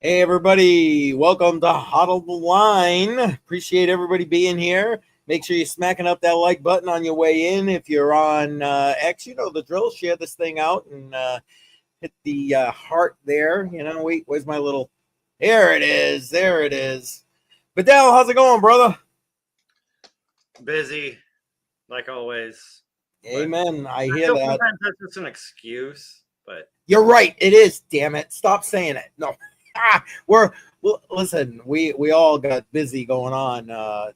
Hey everybody, welcome to HODL the Line. Appreciate everybody being here. Make sure you're smacking up that like button on your way in. If you're on X, you know the drill. Share this thing out and hit the heart there. You know, wait, where's my little? There it is. There it is. Badel, how's it going, brother? Busy, like always. Amen. I hear that. Sometimes that's just an excuse, but you're right. It is. Damn it! Stop saying it. No, listen. We all got busy going on.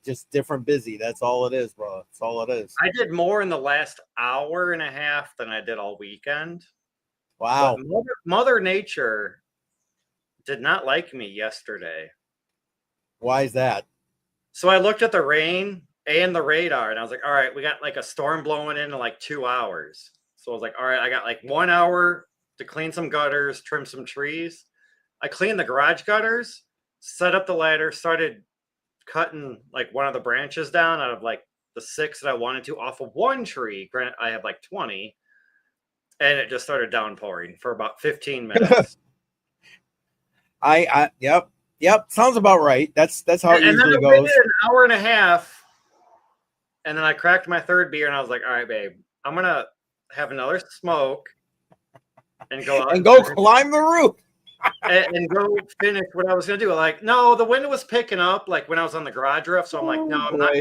Just different busy. That's all it is, bro. That's all it is. I did more in the last hour and a half than I did all weekend. Wow. But Mother Nature did not like me yesterday. Why is that? So I looked at the rain and the radar, and I was like, all right, we got like a storm blowing in like 2 hours. So I was like, all right, I got like 1 hour to clean some gutters, trim some trees. I cleaned the garage gutters, set up the ladder, started cutting like one of the branches down out of like the 6 that I wanted to off of one tree. Granted, I have like 20, and it just started downpouring for about 15 minutes. Yep. Sounds about right. That's how it usually goes. An hour and a half, and then I cracked my third beer, and I was like, all right, babe, I'm gonna have another smoke and go out and go climb the roof. and go finish what I was gonna do. Like, no, the wind was picking up like when I was on the garage roof. So I'm like, no, I'm not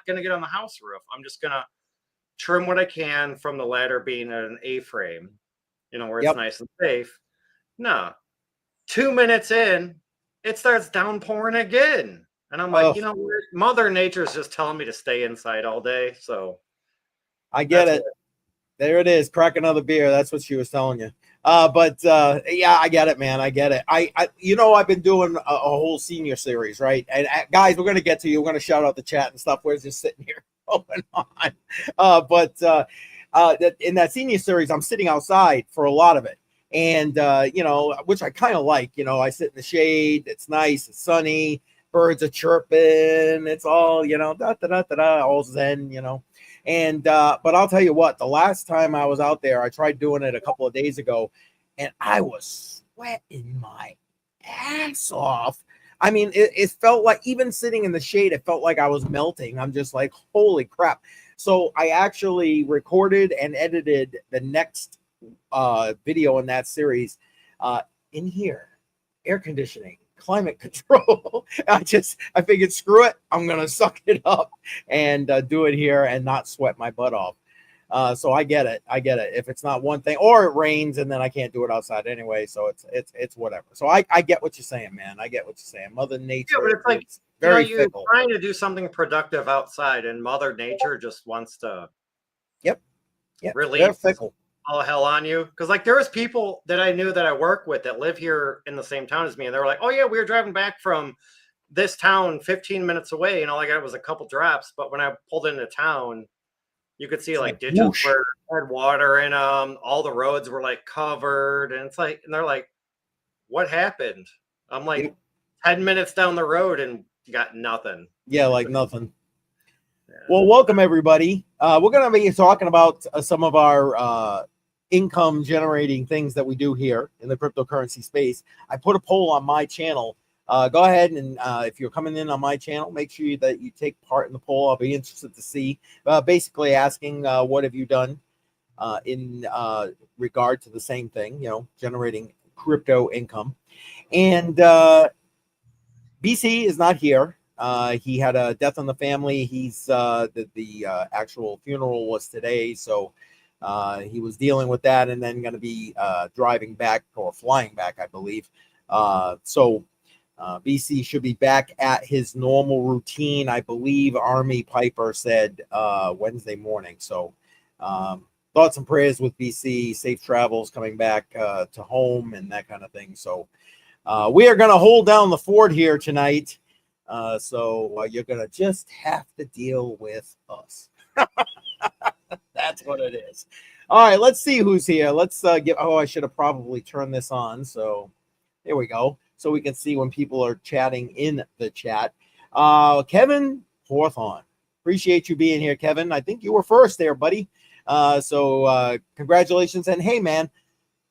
gonna get on the house roof. I'm just gonna trim what I can from the ladder being at an A-frame, you know, where it's nice and safe. No. 2 minutes in, it starts downpouring again. And I'm like, you know, Mother Nature's just telling me to stay inside all day. So I get it. There it is. Crack another beer. That's what she was telling you. Yeah, I get it, man. I get it. I've been doing a whole senior series, right? And guys, we're going to get to you. We're going to shout out the chat and stuff. We're just sitting here going on. In that senior series, I'm sitting outside for a lot of it. And, which I kind of like, I sit in the shade. It's nice. It's sunny. Birds are chirping. It's all, all zen, And, but I'll tell you what, the last time I was out there, I tried doing it a couple of days ago, and I was sweating my ass off. I mean, it felt like, even sitting in the shade, it felt like I was melting. I'm just like, holy crap. So I actually recorded and edited the next video in that series in here, air conditioning, climate control. I figured, screw it, I'm gonna suck it up and do it here and not sweat my butt off. So I get it. If it's not one thing, or it rains and then I can't do it outside anyway, so it's whatever. So I get what you're saying, man. I get what you're saying. Mother Nature, but it's like, very you're fickle. trying to do something productive outside, and Mother Nature just wants to release fickle. All hell on you. Because like there was people that I knew that I work with that live here in the same town as me, and they were like, oh yeah, we were driving back from this town 15 minutes away, and all I got was a couple drops. But when I pulled into town, you could see like ditches where had water in them. All the roads were like covered, and it's like, and they're like, what happened? I'm like, 10 minutes down the road and got nothing. Yeah, like nothing. Well, welcome everybody. We're going to be talking about some of our income generating things that we do here in the cryptocurrency space. I put a poll on my channel. Go ahead and if you're coming in on my channel, make sure that you take part in the poll. I'll be interested to see. Basically asking what have you done in regard to the same thing, generating crypto income. And BC is not here. He had a death in the family. He's the actual funeral was today, so he was dealing with that, and then going to be driving back or flying back, I believe. So BC should be back at his normal routine, I believe. Army Piper said Wednesday morning. So thoughts and prayers with BC. Safe travels coming back to home and that kind of thing. So we are going to hold down the fort here tonight. So you're going to just have to deal with us. That's what it is. All right, let's see who's here. Let's I should have probably turned this on. So there we go. So we can see when people are chatting in the chat. Kevin Hawthorne, appreciate you being here, Kevin. I think you were first there, buddy. So congratulations. And hey, man,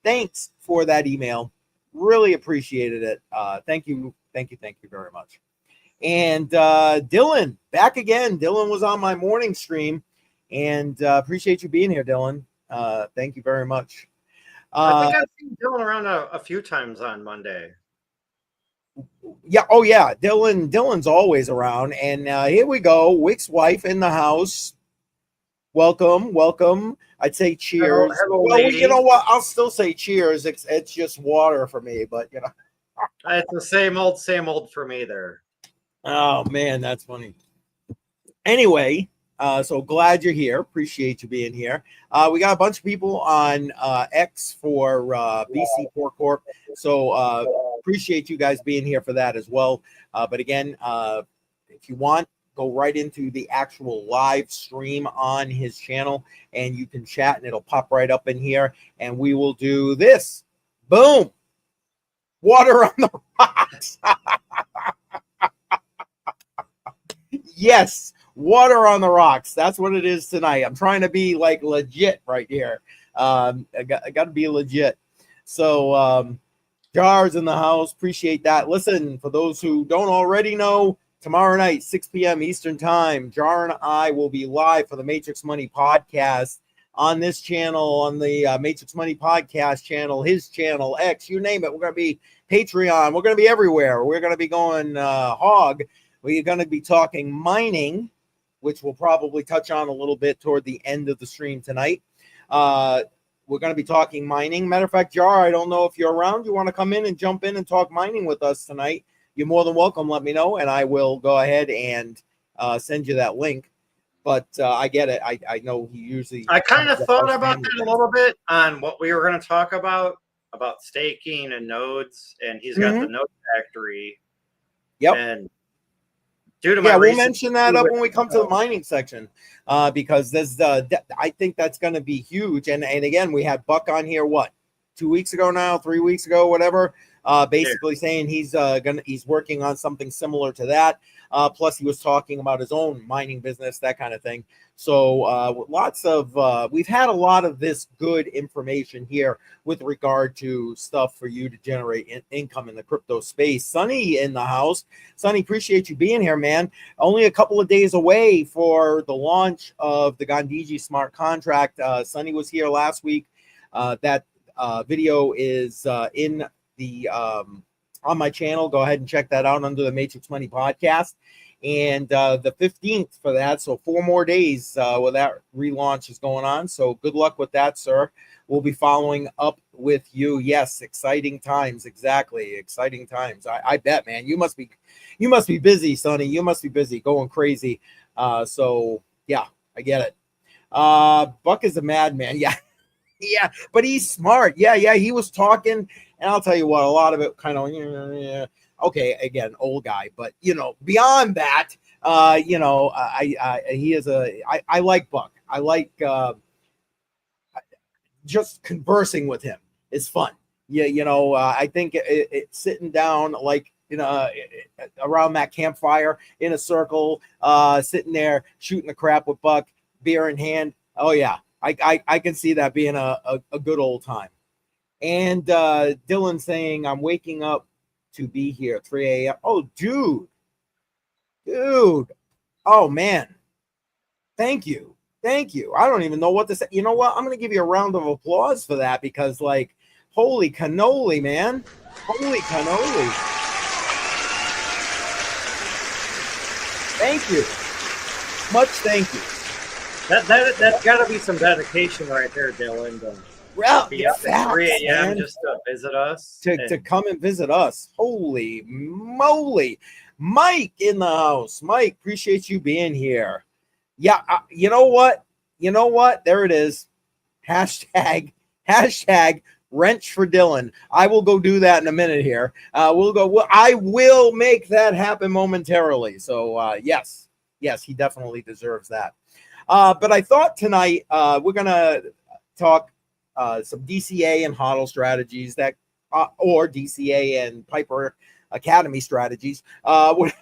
thanks for that email. Really appreciated it. Thank you very much. And Dylan, back again. Dylan was on my morning stream, and appreciate you being here, Dylan. Thank you very much. I think I've seen Dylan around a few times on Monday. Yeah. Oh, yeah. Dylan's always around. And here we go. Wick's wife in the house. Welcome. I'd say cheers. Hello, well, lady. you know what? I'll still say cheers. It's just water for me, but you know. It's the same old for me there. Oh man, that's funny. Anyway, so glad you're here. Appreciate you being here. We got a bunch of people on X for BC PortCorp. So appreciate you guys being here for that as well. But again, if you want, go right into the actual live stream on his channel and you can chat and it'll pop right up in here. And we will do this. Boom. Water on the rocks. Yes. Water on the rocks. That's what it is tonight. I'm trying to be like legit right here. I got to be legit. So Jars in the house. Appreciate that. Listen, for those who don't already know, tomorrow night, 6 p.m. Eastern Time, Jar and I will be live for the Matrix Money Podcast on this channel, on the Matrix Money Podcast channel, his channel, X, you name it. We're going to be Patreon. We're going to be everywhere. We're going to be going hog. We're going to be talking mining, which we'll probably touch on a little bit toward the end of the stream tonight. We're going to be talking mining. Matter of fact, Jar, I don't know if you're around. You want to come in and jump in and talk mining with us tonight? You're more than welcome. Let me know, and I will go ahead and send you that link. But I get it. I know he usually. I kind of thought about that a little bit on what we were going to talk about staking and nodes, and he's got the node factory. Yep. And due to my we'll mention that up when we come to the mining section, because there's I think that's going to be huge. And again, we had Buck on here 2 weeks ago now, 3 weeks ago, whatever. Basically saying he's working on something similar to that. Plus, he was talking about his own mining business, that kind of thing. So we've had a lot of this good information here with regard to stuff for you to generate income in the crypto space. Sonny in the house. Sonny, appreciate you being here, man. Only a couple of days away for the launch of the Gandhiji smart contract. Sonny was here last week. That video is in the on my channel. Go ahead and check that out under the Matrix Money Podcast. And the 15th for that. So 4 more days where that relaunch is going on. So good luck with that, sir. We'll be following up with you. Yes, exciting times. Exactly. Exciting times. I bet, man. You must be busy, Sonny. You must be busy, going crazy. So yeah, I get it. Buck is a madman. Yeah. Yeah, but he's smart. Yeah, he was talking, and I'll tell you what, a lot of it kind of, okay, again, old guy, but beyond that, I like Buck. I like just conversing with him is fun. Yeah, I think it's sitting down like around that campfire in a circle, sitting there shooting the crap with Buck, beer in hand. Oh yeah. I can see that being a good old time. And Dylan saying, I'm waking up to be here at 3 a.m. Oh, dude. Oh, man. Thank you. I don't even know what to say. You know what? I'm going to give you a round of applause for that because, like, holy cannoli, man. Holy cannoli. Thank you. Much thank you. That's got to be some dedication right there, Dylan. Well, be up at 3 a.m. just to visit us. To come and visit us. Holy moly. Mike in the house. Mike, appreciate you being here. Yeah, you know what? There it is. Hashtag wrench for Dylan. I will go do that in a minute here. I will make that happen momentarily. So, yes, he definitely deserves that. But I thought tonight we're going to talk some DCA and HODL strategies or DCA and Piper Academy strategies with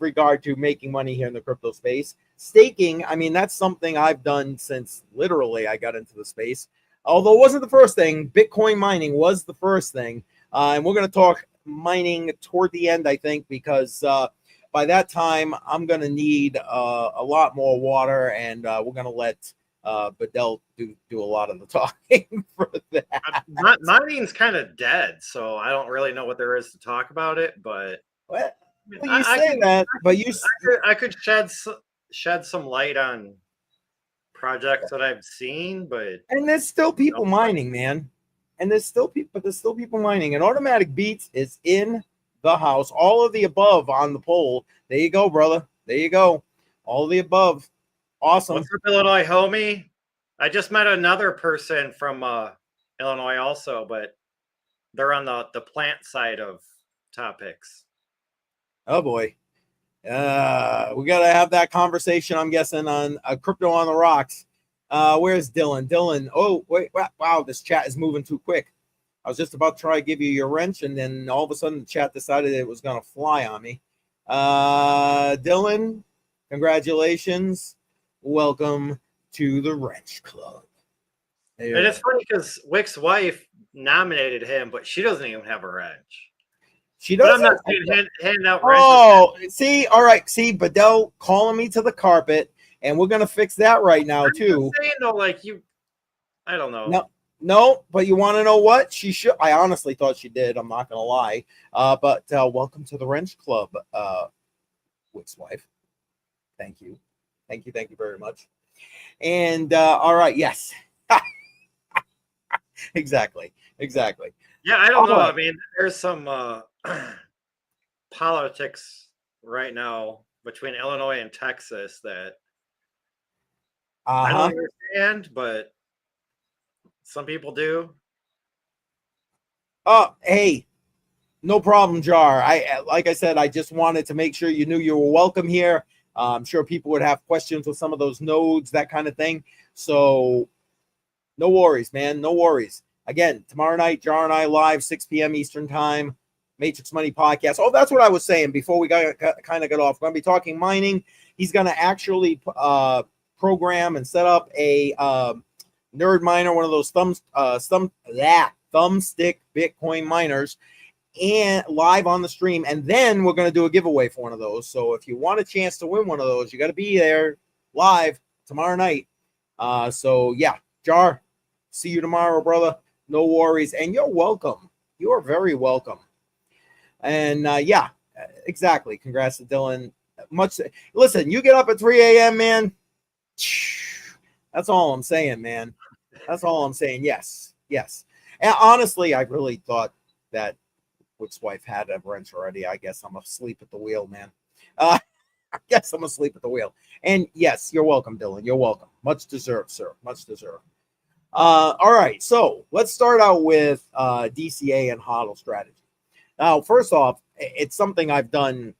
regard to making money here in the crypto space. Staking, I mean, that's something I've done since literally I got into the space. Although it wasn't the first thing, Bitcoin mining was the first thing. And we're going to talk mining toward the end, I think, because by that time, I'm going to need a lot more water, and we're going to let Badel do a lot of the talking for that. Mining's kind of dead, so I don't really know what there is to talk about it. But Well, you say that, but I could shed some light on projects that I've seen, but there's still people mining, man. And there's still people mining. And Automatic Beats is in the house. All of the above on the poll. There you go, brother. There you go. All of the above. Awesome. What's up, Illinois homie? I just met another person from Illinois also, but they're on the plant side of topics. Oh boy. We got to have that conversation, I'm guessing, on Crypto on the Rocks. Where's Dylan? Dylan. Oh, wait. Wow, this chat is moving too quick. I was just about to try to give you your wrench, and then all of a sudden the chat decided it was going to fly on me. Dylan, congratulations. Welcome to the Wrench Club. And it's funny because Wick's wife nominated him, but she doesn't even have a wrench. She doesn't. But I'm not handing out wrenches. Oh, see, all right. See, Badel calling me to the carpet, and we're going to fix that right now, too. Saying, though, like I don't know. No, but you want to know what? She should. I honestly thought she did. I'm not going to lie. But welcome to the Wrench Club, Wick's wife. Thank you. Thank you very much. And all right, yes. Exactly. Yeah, I don't know. I mean, there's some politics right now between Illinois and Texas that I don't understand, but some people do. Oh, hey, no problem, Jar. Like I said, I just wanted to make sure you knew you were welcome here. I'm sure people would have questions with some of those nodes, that kind of thing. So no worries, man. No worries. Again, tomorrow night, Jar and I live, 6 p.m. Eastern time, Matrix Money Podcast. Oh, that's what I was saying before we kind of got off. We're going to be talking mining. He's going to actually program and set up a nerd miner, one of those thumbstick Bitcoin miners, and live on the stream. And then we're going to do a giveaway for one of those. So if you want a chance to win one of those, you got to be there live tomorrow night. So yeah, Jar, see you tomorrow, brother. No worries. And you're welcome. You're very welcome. And yeah, exactly. Congrats to Dylan. Listen, you get up at 3 a.m., man. That's all I'm saying, man. That's all I'm saying. Yes. And honestly, I really thought that Wick's wife had a wrench already. I guess I'm asleep at the wheel, man. I guess I'm asleep at the wheel. And yes, you're welcome, Dylan. You're welcome. Much deserved, sir. Much deserved. All right. So let's start out with DCA and HODL strategy. Now, first off, it's something I've done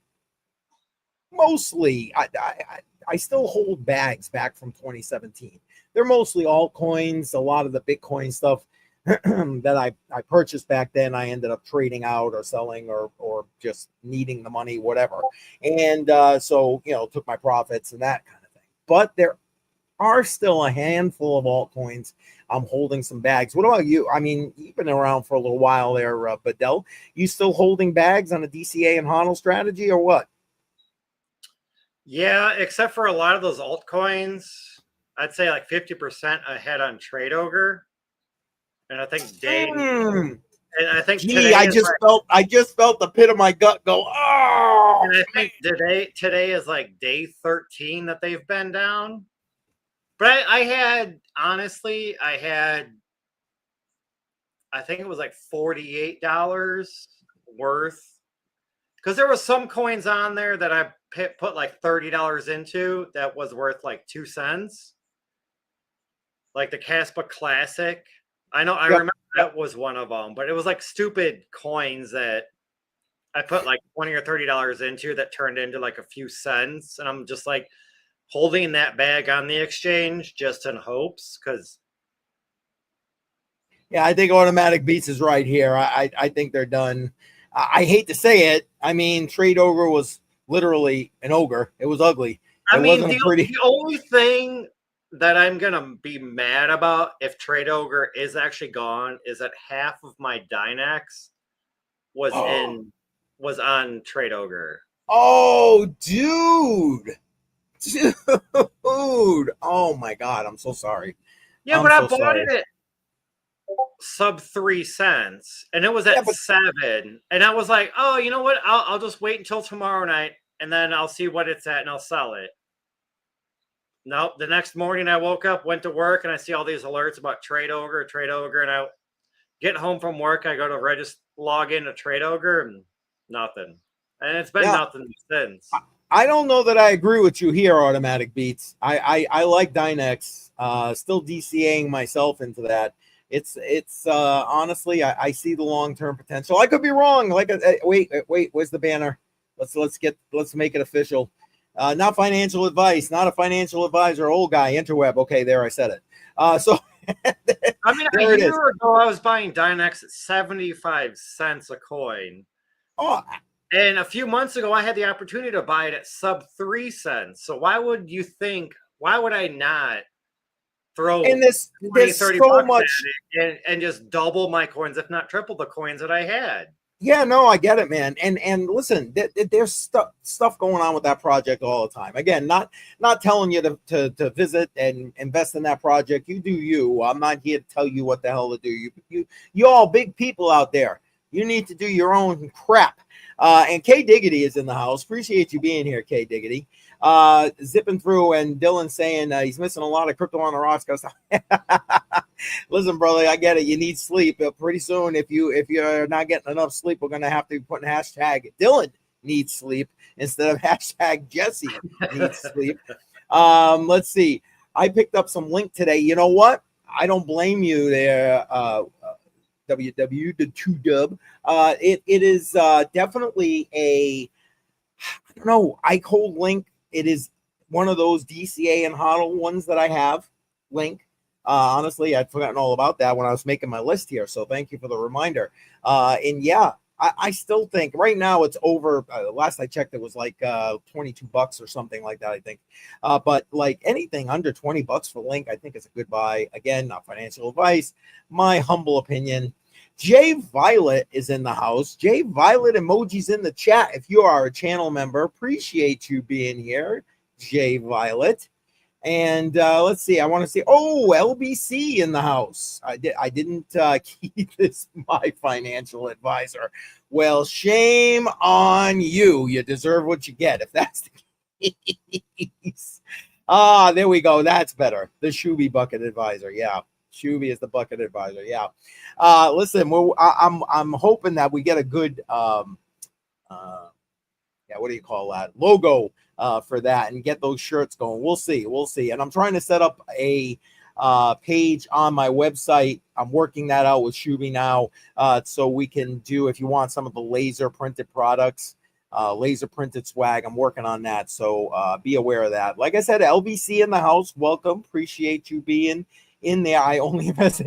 mostly. I still hold bags back from 2017. They're mostly altcoins. A lot of the Bitcoin stuff that I purchased back then, I ended up trading out or selling or just needing the money, whatever. And so, took my profits and that kind of thing. But there are still a handful of altcoins. I'm holding some bags. What about you? I mean, you've been around for a little while there, Badel. You still holding bags on a DCA and HODL strategy or what? Yeah, except for a lot of those altcoins, I'd say like 50% ahead on Trade Ogre. And I think Dave, and I think I just felt the pit of my gut go, oh. And I think today is like day 13 that they've been down. But I think it was like $48 worth, because there was some coins on there that I put like $30 into that was worth like 2 cents, like the Caspa Classic. I remember that was one of them, but it was like stupid coins that I put like $20 or $30 into that turned into like a few cents, and I'm just like holding that bag on the exchange just in hopes, because yeah, I think Automatic Beats is right here. I think they're done. I hate to say it. I mean, Trade Ogre was literally an ogre. It was ugly. The only thing that I'm gonna be mad about if Trade Ogre is actually gone is that half of my Dynex was on Trade Ogre. Oh, dude. Dude. Oh my God. I'm so sorry. Yeah, I'm but I so bought sorry. it sub 3 cents and it was Yeah, at but 7. And I was like, oh, you know what? I'll just wait until tomorrow night and then I'll see what it's at and I'll sell it. Nope. The next morning I woke up, went to work, and I see all these alerts about Trade Ogre, and I get home from work, I go to log into Trade Ogre and nothing. And it's been yeah, nothing since. I don't know that I agree with you here, Automatic Beats. I like Dynex. Still DCAing myself into that. It's honestly, I see the long-term potential. I could be wrong. Like, wait, where's the banner? Let's make it official. Not financial advice, not a financial advisor, old guy, interweb. Okay, there, I said it. So I mean, there a it is. year ago, I was buying Dynex at 75 cents a coin. Oh, And a few months ago, I had the opportunity to buy it at sub 3 cents. So why would I not throw and 20, there's 30 so bucks much. at it and just double my coins, if not triple the coins that I had? Yeah, no, I get it, man. And listen, there's stuff going on with that project all the time. Again, not telling you to visit and invest in that project. You do you. I'm not here to tell you what the hell to do. You all big people out there. You need to do your own crap. And K Diggity is in the house. Appreciate you being here, K Diggity. Zipping through, and Dylan saying he's missing a lot of crypto on the rocks. Listen, brother, I get it. You need sleep. Pretty soon, if you're not getting enough sleep, we're gonna have to be putting hashtag Dylan needs sleep instead of hashtag Jesse needs sleep. Let's see. I picked up some link today. You know what? I don't blame you there. WW the 2dub. It is definitely a, I don't know, I hold link. It is one of those DCA and HODL ones that I have. Link. Honestly, I'd forgotten all about that when I was making my list here. So thank you for the reminder. And yeah, I still think right now it's over. Last I checked, it was like $22 or something like that, I think. But like anything under $20 for Link, I think is a good buy. Again, not financial advice, my humble opinion. Jay Violet is in the house. Jay Violet emojis in the chat. If you are a channel member, appreciate you being here, Jay Violet. And let's see. I want to see. Oh, LBC in the house. I didn't keep this my financial advisor. Well, shame on you. You deserve what you get. If that's the case. There we go. That's better. The Shuby bucket advisor. Yeah. Shuby is the bucket advisor. Yeah. Listen, I'm hoping that we get a good what do you call that? Logo for that and get those shirts going. We'll see. And I'm trying to set up a page on my website. I'm working that out with Shuby now, so we can do, if you want some of the laser printed products, laser printed swag. I'm working on that, so be aware of that. Like I said, LBC in the house. Welcome. Appreciate you being in there. I only have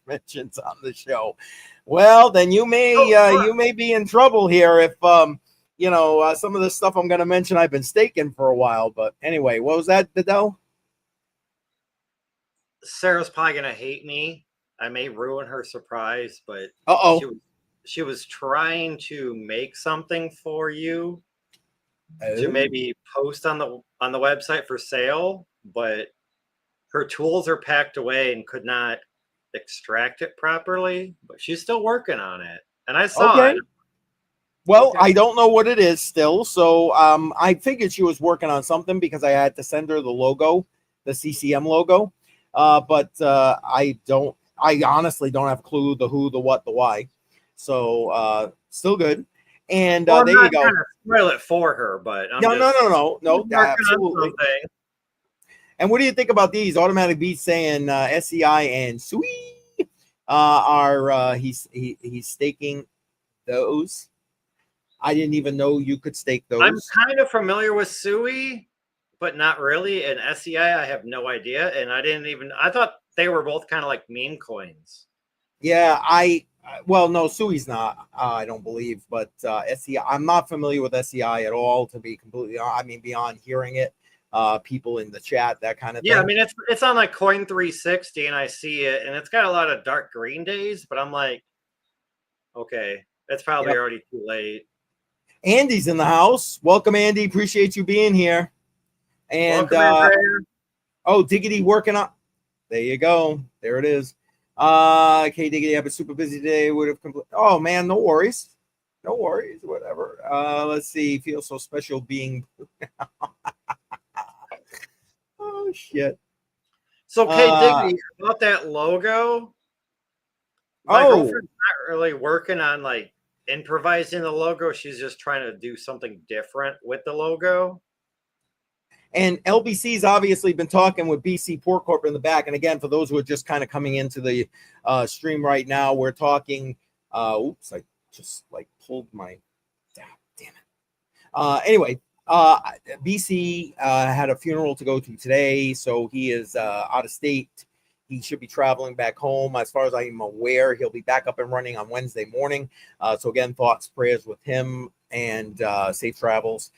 mentions on the show. Well, then you may be in trouble here if some of the stuff I'm going to mention I've been staking for a while. But anyway, what was that, Badel? Sarah's probably gonna hate me. I may ruin her surprise, but she was trying to make something for you to maybe post on the website for sale, but her tools are packed away and could not extract it properly. But she's still working on it, and I saw it. Well, I don't know what it is still. So I figured she was working on something because I had to send her the logo, the CCM logo. But I honestly don't have a clue the who, the what, the why. So still good. And there you go. Spoil it for her, but no, absolutely. And what do you think about these? Automatic Beats saying SEI and Sui are he's staking those. I didn't even know you could stake those. I'm kind of familiar with Sui, but not really. And SEI, I have no idea. And I thought they were both kind of like meme coins. Yeah, no, Sui's not, I don't believe, but SEI, I'm not familiar with SEI at all, to be completely honest. I mean, beyond hearing it people in the chat, that kind of Yeah, thing. I mean it's on like Coin 360, and I see it, and it's got a lot of dark green days, but I'm like, okay, it's probably already too late. Andy's in the house. Welcome, Andy. Appreciate you being here. And oh, Diggity working on. There you go. There it is. Okay, Diggity, I've been super busy today. Would have completed. Oh man, no worries. No worries. Whatever. Let's see. Feel so special being. Oh shit. So, Diggity, about that logo. My girlfriend's not really working on like improvising the logo. She's just trying to do something different with the logo. And LBC's obviously been talking with BC PortCorp in the back. And again, for those who are just kind of coming into the stream right now, we're talking. Oops, I just like pulled my. Damn it. Anyway, BC had a funeral to go to today, so he is out of state. He should be traveling back home. As far as I'm aware, he'll be back up and running on Wednesday morning. So again, thoughts, prayers with him, and safe travels.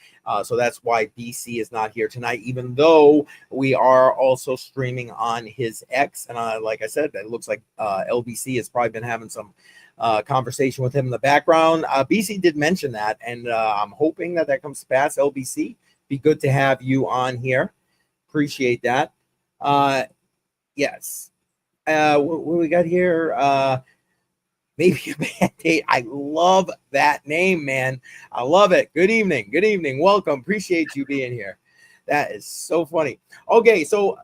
So that's why BC is not here tonight, even though we are also streaming on his X. And like I said, it looks like LBC has probably been having some conversation with him in the background. BC did mention that, and I'm hoping that comes to pass. LBC, be good to have you on here. Appreciate that. Yes. What we got here? Maybe a bad date. I love that name, man. I love it. Good evening. Good evening. Welcome. Appreciate you being here. That is so funny. Okay, so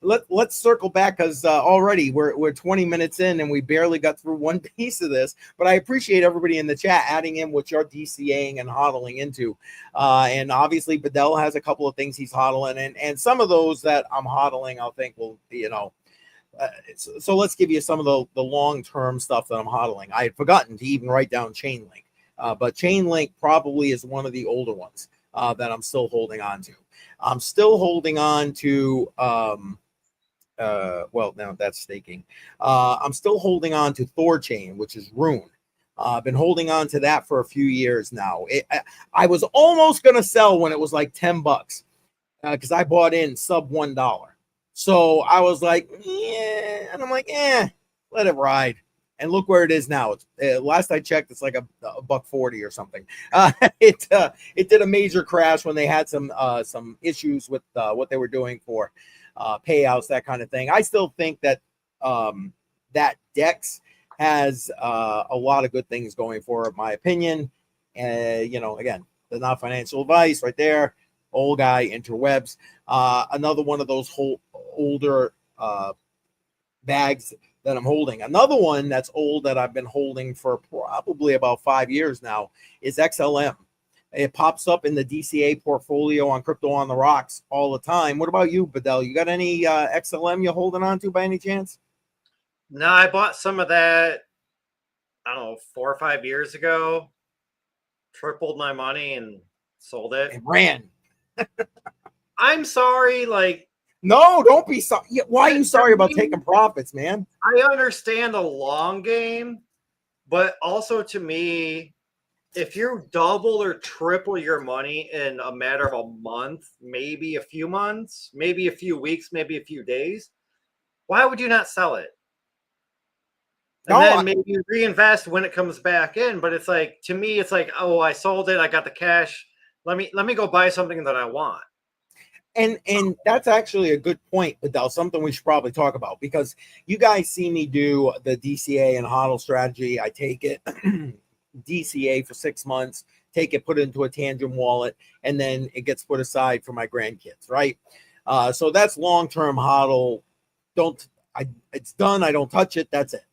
let's circle back because already we're 20 minutes in and we barely got through one piece of this. But I appreciate everybody in the chat adding in what you're DCAing and hodling into. And obviously, Badel has a couple of things he's hodling, and some of those that I'm hodling, I'll think will, so let's give you some of the long-term stuff that I'm hodling. I had forgotten to even write down Chainlink, but Chainlink probably is one of the older ones that I'm still holding on to. I'm still holding on to, well, now that's staking. I'm still holding on to Thorchain, which is Rune. I've been holding on to that for a few years now. I was almost going to sell when it was like $10 because I bought in sub $1. So I was like, yeah, and I'm like, let it ride. And look where it is now. It's last I checked, it's like a $1.40 or something. It did a major crash when they had some issues with what they were doing for payouts, that kind of thing. I still think that that DEX has a lot of good things going for it, in my opinion. And again, the not financial advice right there. Old guy, interwebs. Another one of those older bags that I'm holding. Another one that's old that I've been holding for probably about 5 years now is XLM. It pops up in the DCA portfolio on Crypto on the Rocks all the time. What about you, Badel? You got any XLM you're holding on to by any chance? No, I bought some of that, I don't know, 4 or 5 years ago. Tripled my money and sold it. And ran. I'm sorry, like. No, don't be sorry. Why are you sorry about taking profits, man? I understand the long game, but also to me, if you double or triple your money in a matter of a month, maybe a few months, maybe a few weeks, maybe a few days, why would you not sell it? And then maybe reinvest when it comes back in. But it's like, to me, it's like, oh, I sold it, I got the cash. Let me go buy something that I want. And that's actually a good point, Badel, something we should probably talk about, because you guys see me do the DCA and HODL strategy. I take it, DCA for 6 months, take it, put it into a Tangent wallet, and then it gets put aside for my grandkids, right? So that's long-term HODL. It's done. I don't touch it. That's it.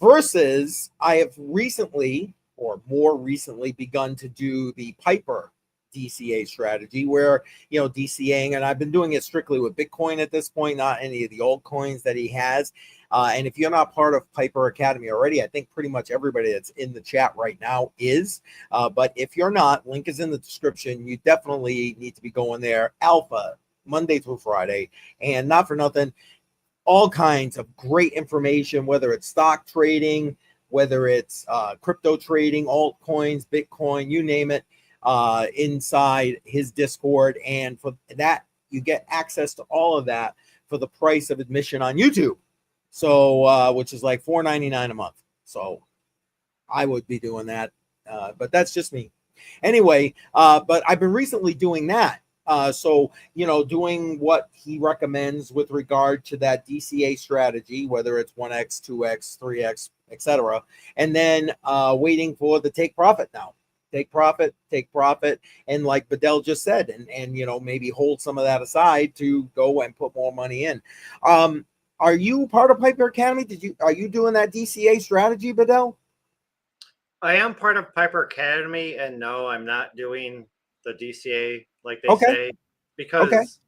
Versus I have recently, or more recently, begun to do the Piper DCA strategy, where DCAing, and I've been doing it strictly with Bitcoin at this point, not any of the altcoins that he has. And if you're not part of Piper Academy already, I think pretty much everybody that's in the chat right now is. But if you're not, link is in the description. You definitely need to be going there. Alpha, Monday through Friday, and not for nothing, all kinds of great information, whether it's stock trading, whether it's crypto trading, altcoins, Bitcoin, you name it. inside his Discord. And for that, you get access to all of that for the price of admission on YouTube. So, which is like $4.99 a month. So I would be doing that. But that's just me. Anyway, but I've been recently doing that. So, doing what he recommends with regard to that DCA strategy, whether it's 1x, 2x, 3x, etc. And then waiting for the take profit now. Take profit. And like Badel just said, and maybe hold some of that aside to go and put more money in. Are you part of Piper Academy? Are you doing that DCA strategy, Badel? I am part of Piper Academy, and no, I'm not doing the DCA like they say, because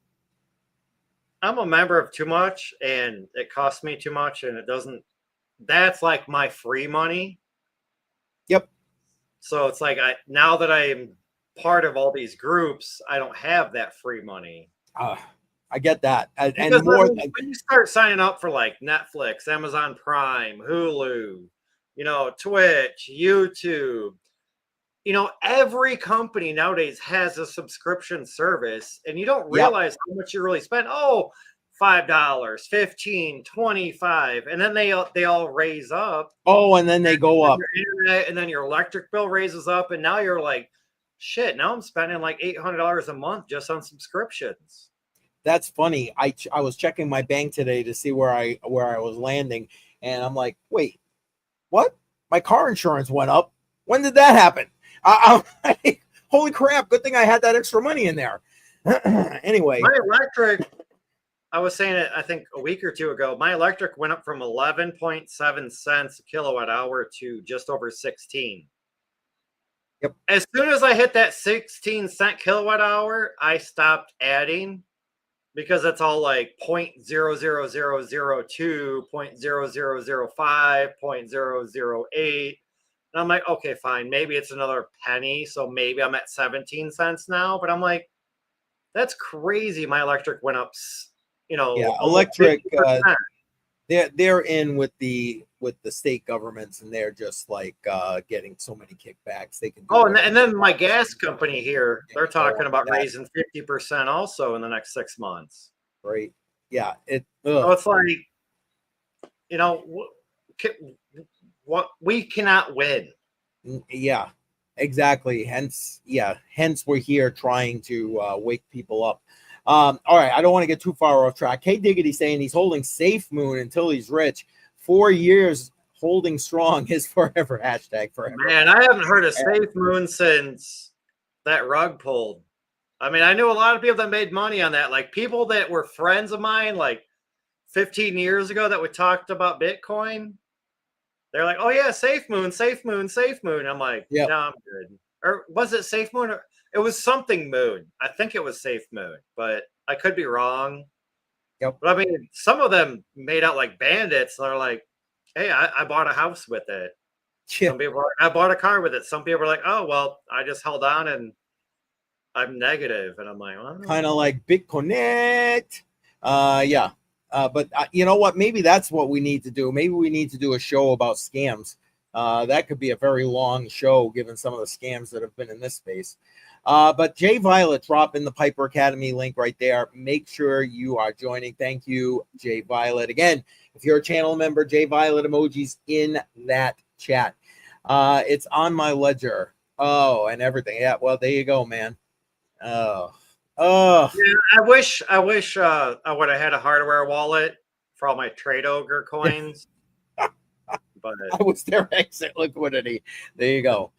I'm a member of too much and it costs me too much, and that's like my free money. Yep. So it's like now that I'm part of all these groups, I don't have that free money. I get that. And more when you start signing up for like Netflix, Amazon Prime, Hulu, Twitch, YouTube, every company nowadays has a subscription service, and you don't realize how much you really spend. Oh, $5, $15, $25, and then they all raise up. Oh, and then they go up. Your internet, and then your electric bill raises up, and now you're like, shit. Now I'm spending like $800 a month just on subscriptions. That's funny. I was checking my bank today to see where I was landing, and I'm like, wait, what? My car insurance went up. When did that happen? Holy crap! Good thing I had that extra money in there. Anyway, my electric. I was saying it, I think a week or two ago. My electric went up from 11.7 cents a kilowatt hour to just over 16. Yep. As soon as I hit that 16-cent kilowatt hour, I stopped adding, because it's all like 0.00002, 0.0005, 0.008. And I'm like, okay, fine. Maybe it's another penny. So maybe I'm at 17 cents now. But I'm like, that's crazy. My electric went up, electric. They're in with the state governments, and they're just like getting so many kickbacks. They can. And then my gas company here, they're talking about raising 50% also in the next 6 months. Right. Yeah. So it's like, what we cannot win. Yeah, exactly. Hence we're here trying to wake people up. All right, I don't want to get too far off track. K Diggity saying he's holding Safe Moon until he's rich. 4 years holding strong is forever. Hashtag forever. Man, I haven't heard of Safe Moon since that rug pulled. I mean, I knew a lot of people that made money on that, like people that were friends of mine like 15 years ago that we talked about Bitcoin. They're like, oh yeah, Safe Moon, Safe Moon, Safe Moon. I'm like, no, I'm good. Or was it Safe Moon? Or it was something Moon. I think it was Safe Moon, but I could be wrong. Yep. But I mean, some of them made out like bandits. They're like, hey, I bought a house with it. Yeah. Some people I bought a car with it. Some people are like, oh, well, I just held on and I'm negative. And I'm like, well, kind of like BitConnect. Yeah. But you know what? Maybe that's what we need to do. Maybe we need to do a show about scams. That could be a very long show, given some of the scams that have been in this space. But Jay Violet, drop in the Piper Academy link right there. Make sure you are joining. Thank you, Jay Violet. Again, if you're a channel member, Jay Violet emojis in that chat. It's on my ledger. Oh, and everything. Yeah, well, there you go, man. Oh. Yeah, I wish I would have had a hardware wallet for all my Trade Ogre coins. But I was their exit liquidity. There you go.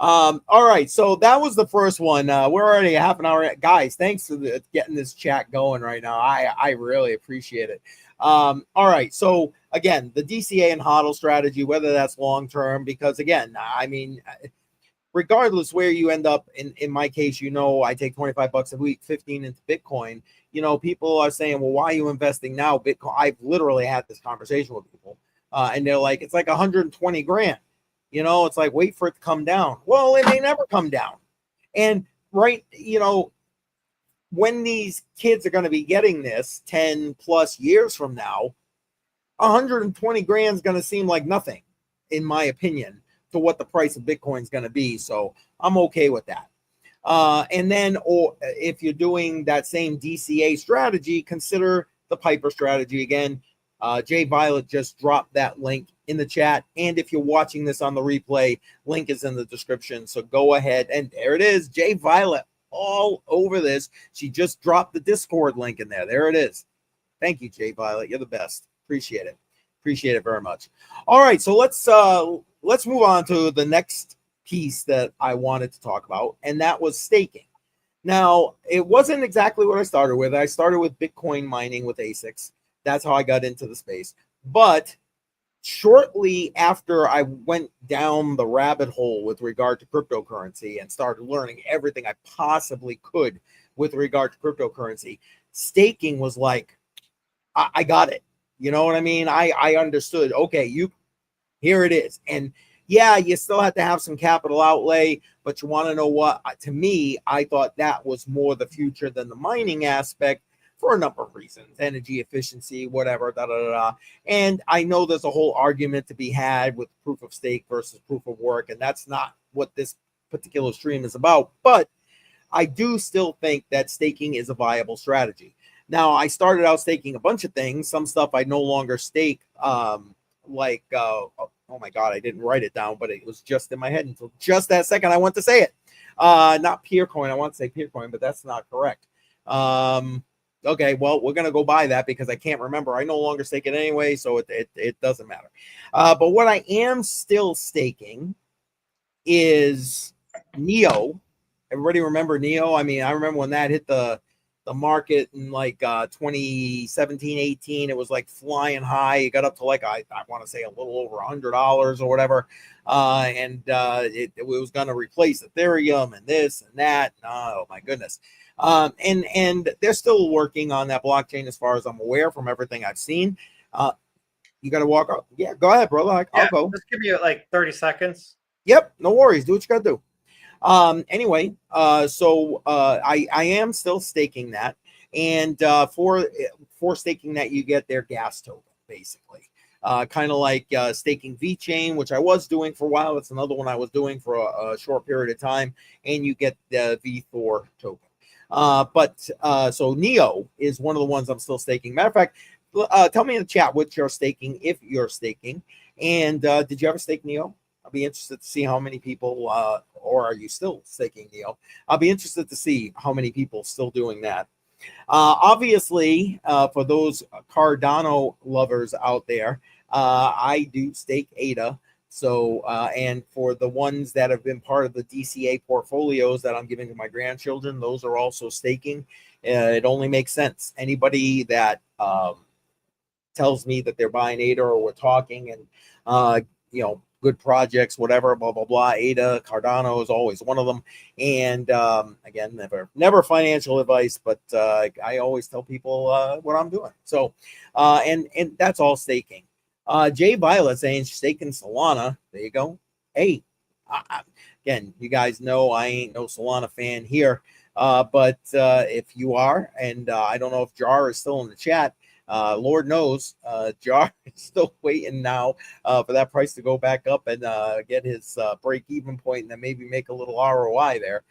All right, so that was the first one. We're already a half an hour. Guys, thanks for getting this chat going right now. I really appreciate it. All right, so again, the DCA and HODL strategy, whether that's long term, because again, I mean, regardless where you end up, in my case, I take $25 a week, 15 into Bitcoin. People are saying, well, why are you investing now? Bitcoin. I've literally had this conversation with people, and they're like, it's like 120 grand. It's like, wait for it to come down. Well, it may never come down. And right, when these kids are going to be getting this 10 plus years from now, 120 grand is going to seem like nothing, in my opinion, to what the price of Bitcoin is going to be. So I'm okay with that. And then, or if you're doing that same DCA strategy, consider the Piper strategy again. Jay Violet just dropped that link in the chat. And if you're watching this on the replay, link is in the description. So go ahead. And there it is. Jay Violet all over this. She just dropped the Discord link in there. There it is. Thank you, Jay Violet. You're the best. Appreciate it. Appreciate it very much. All right. So let's move on to the next piece that I wanted to talk about. And that was staking. Now, it wasn't exactly what I started with. I started with Bitcoin mining with ASICs. That's how I got into the space. But shortly after I went down the rabbit hole with regard to cryptocurrency and started learning everything I possibly could with regard to cryptocurrency, staking was like, I got it. You know what I mean? I understood. Okay, here it is. And yeah, you still have to have some capital outlay, but you want to know what? To me, I thought that was more the future than the mining aspect, for a number of reasons, energy efficiency, whatever, And I know there's a whole argument to be had with proof of stake versus proof of work, and that's not what this particular stream is about. But I do still think that staking is a viable strategy. Now, I started out staking a bunch of things. Some stuff I no longer stake, oh my God, I didn't write it down, but it was just in my head until just that second I want to say it. Not Peercoin. I want to say Peercoin, but that's not correct. Okay, well, we're going to go by that because I can't remember. I no longer stake it anyway, so it doesn't matter. But what I am still staking is NEO. Everybody remember NEO? I mean, I remember when that hit the market in like 2017, 18. It was like flying high. It got up to like, I want to say a little over $100 or whatever. It was going to replace Ethereum and this and that. Oh, my goodness. And they're still working on that blockchain as far as I'm aware from everything I've seen. You got to walk out. Yeah, go ahead, brother. I'll go. Just give you like 30 seconds. Yep, no worries. Do what you got to do. Anyway, so I am still staking that. And for staking that, you get their gas token, basically. Kind of like staking VeChain, which I was doing for a while. It's another one I was doing for a short period of time. And you get the VThor token. So NEO is one of the ones I'm still staking. Matter of fact, tell me in the chat what you're staking, if you're staking. And did you ever stake NEO? I'll be interested to see how many people, or are you still staking NEO? I'll be interested to see how many people still doing that. Obviously, for those Cardano lovers out there, I do stake ADA. So, and for the ones that have been part of the DCA portfolios that I'm giving to my grandchildren, those are also staking. It only makes sense. Anybody that tells me that they're buying ADA or we're talking and, good projects, whatever, blah, blah, blah. ADA, Cardano is always one of them. And again, never financial advice, but I always tell people what I'm doing. So, and that's all staking. Jay Violet saying she's staking Solana. There you go. Hey, again, you guys know I ain't no Solana fan here. But if you are, and I don't know if Jar is still in the chat, Lord knows, Jar is still waiting now for that price to go back up and get his break-even point and then maybe make a little ROI there.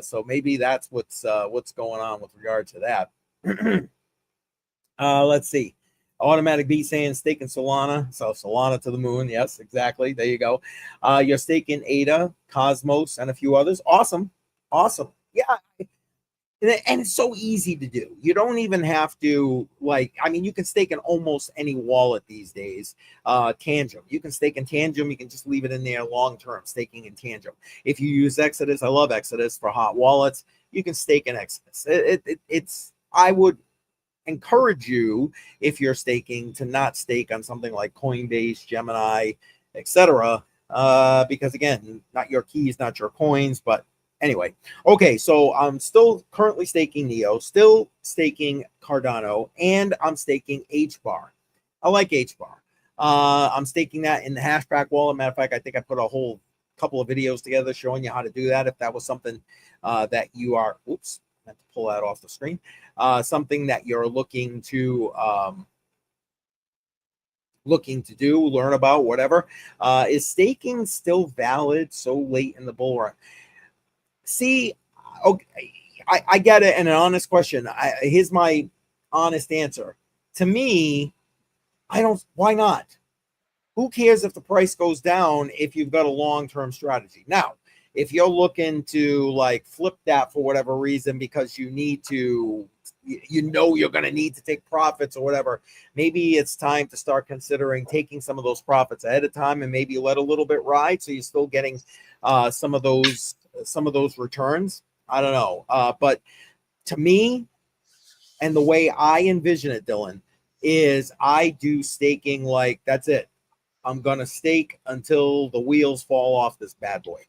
So maybe that's what's going on with regard to that. Let's see. Automatic B saying staking Solana. So Solana to the moon. Yes, exactly. There you go. You're staking ADA, Cosmos, and a few others. Awesome. Awesome. Yeah. And it's so easy to do. You don't even have to, you can stake in almost any wallet these days. Tangent. You can stake in Tangent. You can just leave it in there long-term, staking in Tangent. If you use Exodus, I love Exodus for hot wallets. You can stake in Exodus. I would encourage you, if you're staking, to not stake on something like Coinbase, Gemini, etc. Because again, not your keys, not your coins, but anyway. Okay, so I'm still currently staking NEO, still staking Cardano, and I'm staking HBAR. I like HBAR. I'm staking that in the Hashback wallet. Matter of fact, I think I put a whole couple of videos together showing you how to do that if that was something that you are, oops, I have to pull that off the screen. Something that you're looking to looking to do, learn about, whatever. Is staking still valid so late in the bull run? See, okay, I get it. And an honest question. Here's my honest answer. To me, I don't. Why not? Who cares if the price goes down if you've got a long-term strategy? Now, if you're looking to like flip that for whatever reason because you need to, you're going to need to take profits or whatever, maybe it's time to start considering taking some of those profits ahead of time and maybe let a little bit ride so you're still getting some of those returns. I don't know. But to me, and the way I envision it, Dylan, is I do staking like that's it. I'm going to stake until the wheels fall off this bad boy.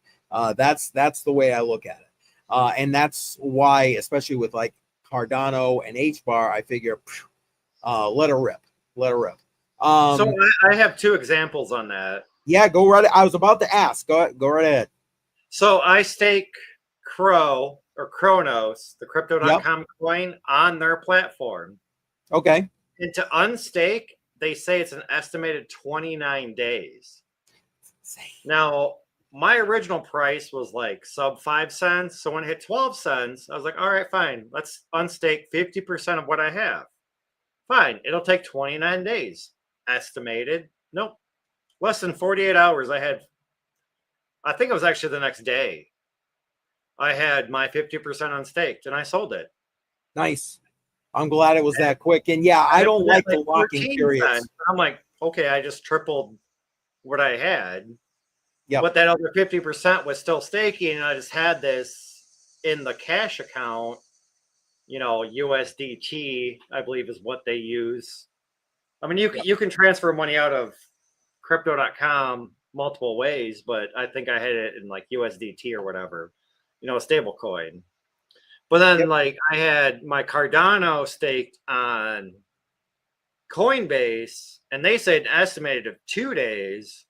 That's the way I look at it. And that's why, especially with like Cardano and HBAR, I figure, let her rip. So I have two examples on that. Yeah, go right. I was about to ask. Go right ahead. So I stake Crow or Kronos, the crypto.com coin, on their platform. Okay. And to unstake, they say it's an estimated 29 days. Now, my original price was like sub 5 cents. So when it hit 12 cents, I was like, all right, fine. Let's unstake 50% of what I have. Fine. It'll take 29 days. Estimated. Nope. Less than 48 hours. I think it was actually the next day. I had my 50% unstaked and I sold it. Nice. I'm glad it was that quick. And yeah, I don't like the locking periods. I'm like, okay, I just tripled what I had. Yeah. But that other 50% was still staking. And I just had this in the cash account, USDT, I believe is what they use. I mean, you can transfer money out of crypto.com multiple ways, but I think I had it in like USDT or whatever, a stable coin. But then like I had my Cardano staked on Coinbase and they said an estimated of 2 days.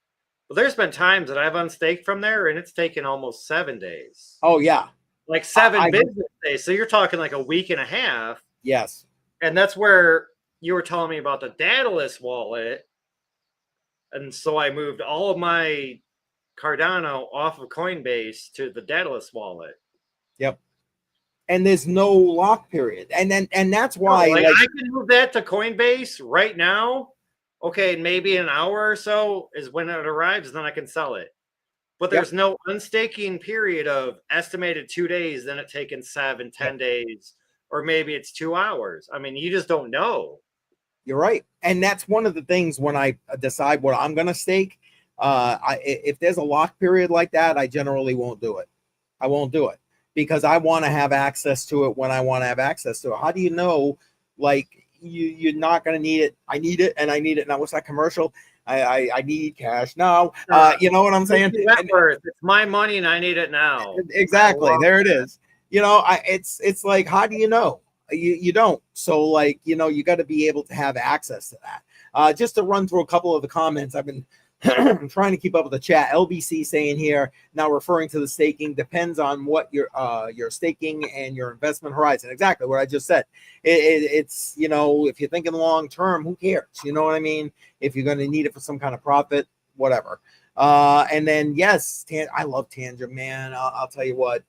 But there's been times that I've unstaked from there and it's taken almost 7 days. Oh yeah. Like 7 business days. So you're talking like a week and a half. Yes. And that's where you were telling me about the Daedalus wallet. And so I moved all of my Cardano off of Coinbase to the Daedalus wallet. Yep. And there's no lock period. And that's why I can move that to Coinbase right now. Okay, maybe an hour or so is when it arrives, then I can sell it. But there's no unstaking period of estimated 2 days, then it taking 7, 10 days, or maybe it's 2 hours. I mean, you just don't know. You're right. And that's one of the things when I decide what I'm going to stake. If there's a lock period like that, I generally won't do it. I won't do it because I want to have access to it when I want to have access to it. How do you know, like, you're not going to need it? I need it and I need it. Now, what's that commercial? I need cash now. You know what I'm saying? It's my money and I need it now. Exactly. There it is. It's like, how do you know? You don't. So like, you got to be able to have access to that. Just to run through a couple of the comments, I've been trying to keep up with the chat. LBC saying here, now referring to the staking, depends on what your staking and your investment horizon. Exactly what I just said. It's, if you're thinking long term, who cares? You know what I mean? If you're going to need it for some kind of profit, whatever. And then, yes, I love Tangent, man. I'll tell you what.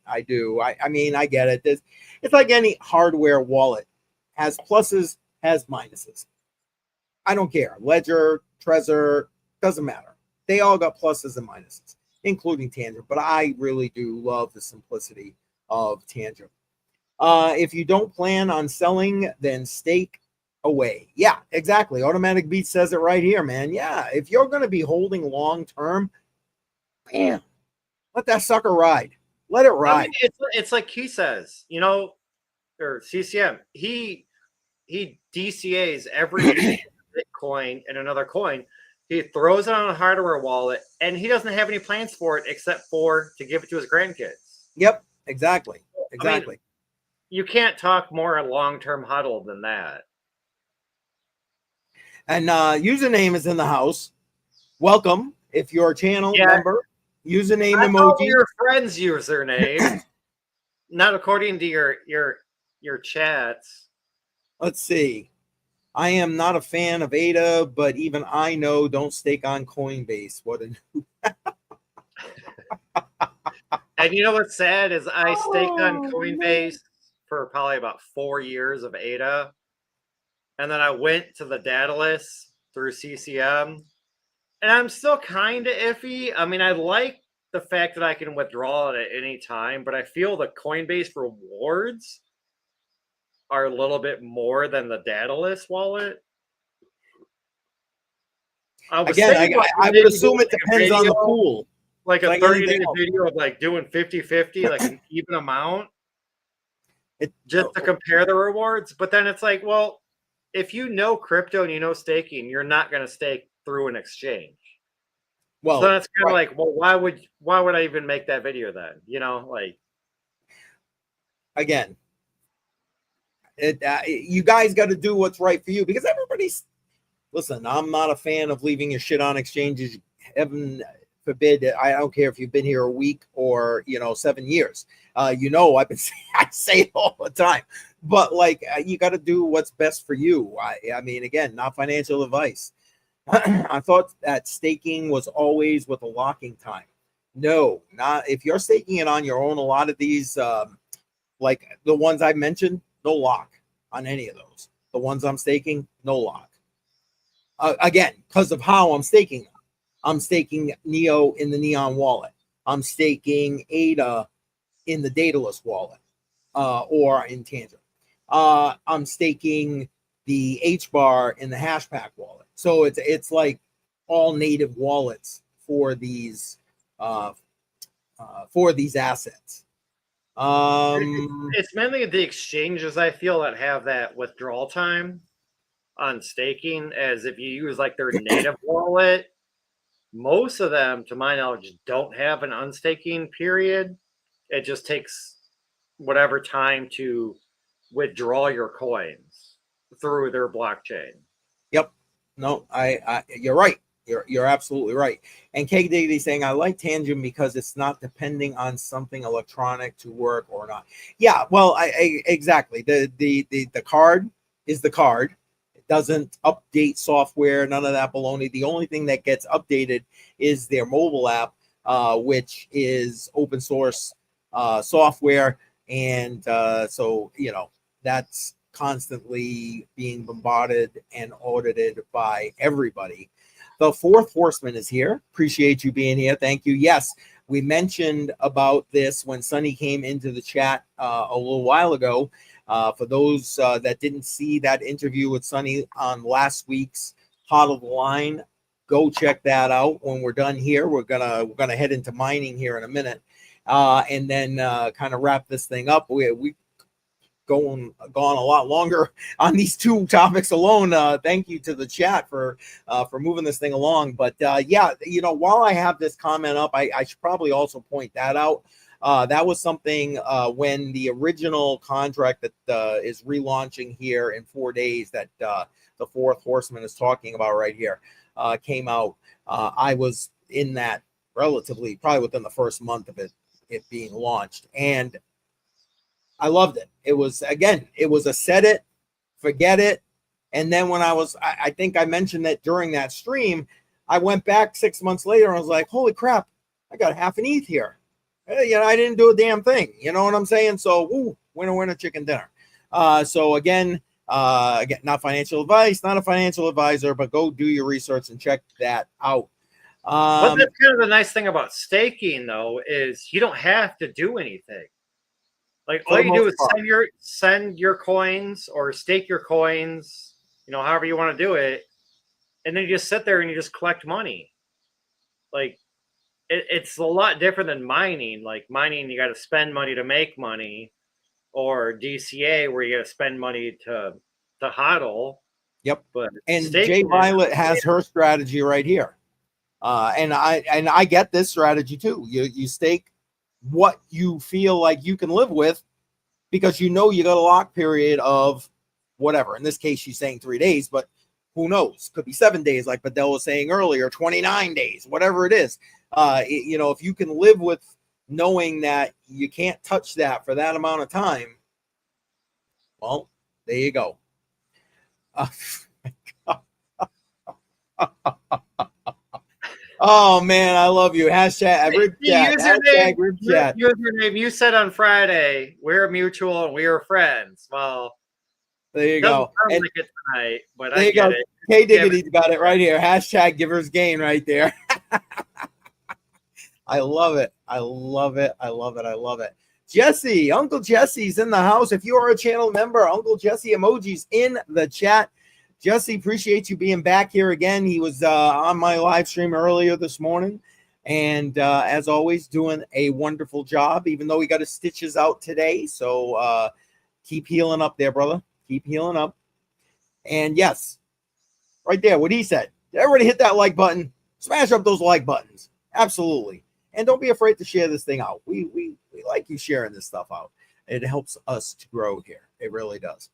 I do. I mean, I get it. It's like any hardware wallet. Has pluses, has minuses. I don't care. Ledger, Trezor, doesn't matter. They all got pluses and minuses, including Tangent. But I really do love the simplicity of Tangent. If you don't plan on selling, then stake away. Yeah, exactly. Automatic Beat says it right here, man. Yeah, if you're going to be holding long term, bam, let that sucker ride. Let it ride. I mean, it's like he says, or CCM. He DCAs every Bitcoin and another coin. He throws it on a hardware wallet, and he doesn't have any plans for it except for to give it to his grandkids. Yep, exactly. I mean, you can't talk more long-term HODL than that. And username is in the house. Welcome if you're a channel member. Username emoji. Your friend's username, not according to your chats. Let's see. I am not a fan of ADA, but even I know don't stake on Coinbase. What a And you know what's sad is I staked on Oh, Coinbase for probably about 4 years of ADA. And then I went to the Daedalus through CCM. And I'm still kind of iffy. I mean, I like the fact that I can withdraw it at any time, but I feel the Coinbase rewards are a little bit more than the Daedalus wallet. I was Again, thinking about I would assume it depends on the pool. like a Like 30-day anything else. video of like doing 50-50, like an even amount, just to Oh, compare the rewards. But then it's like, well, if you know crypto and you know staking, you're not going to stake through an exchange. well, So then it's kind of right. like, well, why would I even make that video then? You know, like, Again, you guys got to do what's right for you, because everybody's, listen, I'm not a fan of leaving your shit on exchanges. Heaven forbid. I don't care if you've been here a week or 7 years. I've been I say it all the time, but like you got to do what's best for you. I mean, again, not financial advice. I thought that staking was always with a locking time. No, not if you're staking it on your own. A lot of these, like the ones I mentioned, no lock on any of those. The ones I'm staking, no lock. Again, because of how I'm staking them. I'm staking Neo in the Neon wallet. I'm staking ADA in the Daedalus wallet, or in Tangent. I'm staking the HBAR in the Hashpack wallet. So it's like all native wallets for these assets. it's mainly the exchanges I feel that have that withdrawal time on staking. As if you use like their native wallet, most of them, to my knowledge, don't have an unstaking period. It just takes whatever time to withdraw your coins through their blockchain. Yep. No, you're right. You're absolutely right. And K Daily saying, I like Tangent because it's not depending on something electronic to work or not. Yeah, well, exactly. The card is the card. It doesn't update software, none of that baloney. The only thing that gets updated is their mobile app, which is open source software. And so, that's constantly being bombarded and audited by everybody. The fourth horseman is here. Appreciate you being here. Thank you. Yes, we mentioned about this when Sonny came into the chat a little while ago. For those that didn't see that interview with Sonny on last week's HODL Line, go check that out. When we're done here, we're gonna head into mining here in a minute, and then kind of wrap this thing up. We gone a lot longer on these two topics alone. Thank you to the chat for moving this thing along. But yeah, while I have this comment up, I should probably also point that out. That was something when the original contract that is relaunching here in 4 days that the fourth horseman is talking about right here came out. I was in that relatively, probably within the first month of it being launched, and I loved it. It was a set it, forget it. And then when I think I mentioned that during that stream, I went back 6 months later and I was like, holy crap, I got half an ETH here. I didn't do a damn thing. You know what I'm saying? So, winner, chicken dinner. So again, not financial advice, not a financial advisor, but go do your research and check that out. But that's kind of the nice thing about staking, though, is you don't have to do anything. Like all you do is send your coins or stake your coins, however you want to do it, and then you just sit there and you just collect money. Like it's a lot different than mining. Like mining, you got to spend money to make money, or DCA where you got to spend money to HODL. Yep. But and Jay Violet has her strategy right here, and I get this strategy too. You stake what you feel like you can live with, because you got a lock period of whatever. In this case, she's saying 3 days, but who knows? Could be 7 days, like Badel was saying earlier, 29 days, whatever it is. If you can live with knowing that you can't touch that for that amount of time, well, there you go. Oh man, I love you. Hashtag group chat. Hashtag group chat. Username you said on Friday, we're mutual and we are friends. Well, there you go. Sound like it tonight, but there I you get go. it. K Diggity's got it right here. Hashtag givers gain right there. I love it. I love it. I love it. I love it. Jesse, Uncle Jesse's in the house. If you are a channel member, Uncle Jesse emojis in the chat. Jesse, appreciate you being back here again. He was on my live stream earlier this morning. And as always, doing a wonderful job, even though he got his stitches out today. So keep healing up there, brother. Keep healing up. And yes, right there, what he said. Everybody hit that like button. Smash up those like buttons. Absolutely. And don't be afraid to share this thing out. We like you sharing this stuff out. It helps us to grow here. It really does.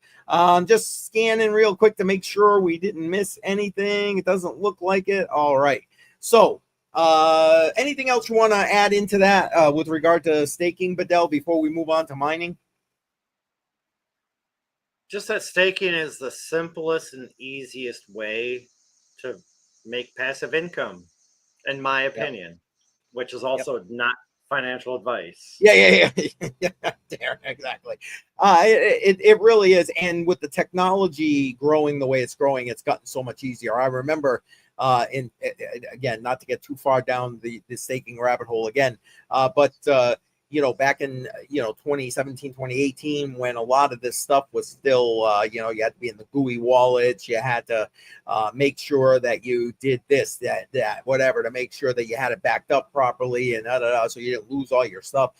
Just scanning real quick to make sure we didn't miss anything. It doesn't look like it. All right. So anything else you want to add into that with regard to staking, Badel, before we move on to mining? Just that staking is the simplest and easiest way to make passive income, in my opinion, which is also not financial advice. Yeah. There, exactly. It really is. And with the technology growing the way it's growing, it's gotten so much easier. I remember again, not to get too far down the staking rabbit hole again, but back in 2017, 2018, when a lot of this stuff was still you had to be in the GUI wallets, you had to make sure that you did this, that, whatever, to make sure that you had it backed up properly and so you didn't lose all your stuff.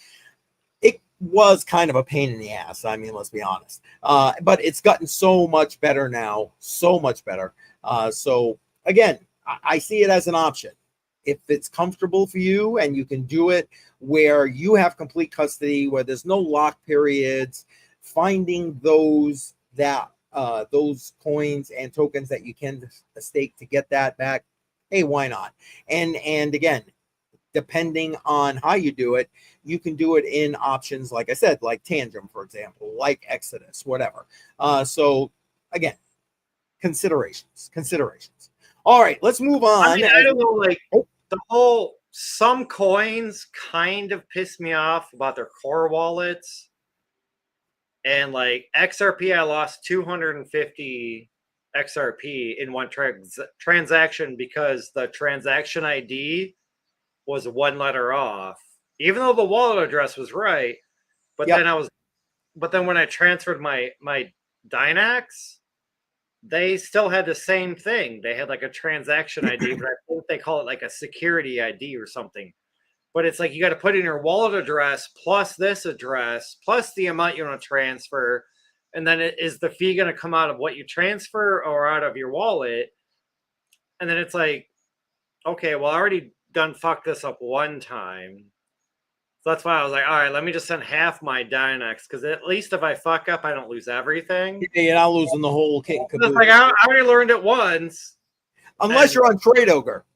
It was kind of a pain in the ass. I mean, let's be honest. But it's gotten so much better now, so much better. So again, I see it as an option. If it's comfortable for you and you can do it where you have complete custody, where there's no lock periods, finding those coins and tokens that you can stake to get that back, hey, why not? And again, depending on how you do it, you can do it in options, like I said, like Tangent, for example, like Exodus, whatever. So again, considerations. All right, let's move on. I mean, I don't know, some coins kind of piss me off about their core wallets. And like XRP, I lost 250 XRP in one transaction because the transaction ID was one letter off, even though the wallet address was right. But then when I transferred my Dynax, they still had the same thing. They had like a transaction ID, but I think they call it like a security ID or something. But it's like you got to put in your wallet address plus this address plus the amount you want to transfer. And then is the fee going to come out of what you transfer or out of your wallet? And then it's like, okay, well, I already done fucked this up one time. So that's why I was like, all right, let me just send half my Dynax, because at least if I fuck up, I don't lose everything. Yeah, you're not losing the whole kit and caboodle. Like, I already learned it once. Unless you're on Trade Ogre.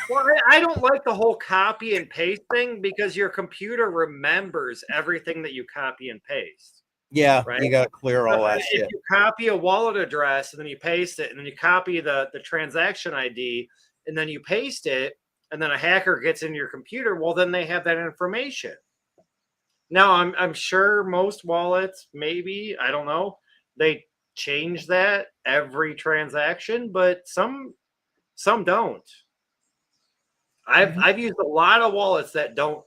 Well, I don't like the whole copy and paste thing, because your computer remembers everything that you copy and paste. Yeah, right? You got to clear all that shit. If you copy a wallet address and then you paste it, and then you copy the transaction ID and then you paste it, and then a hacker gets into your computer, well, then they have that information. Now, I'm sure most wallets, maybe, I don't know, they change that every transaction, but some don't. I've used a lot of wallets that don't.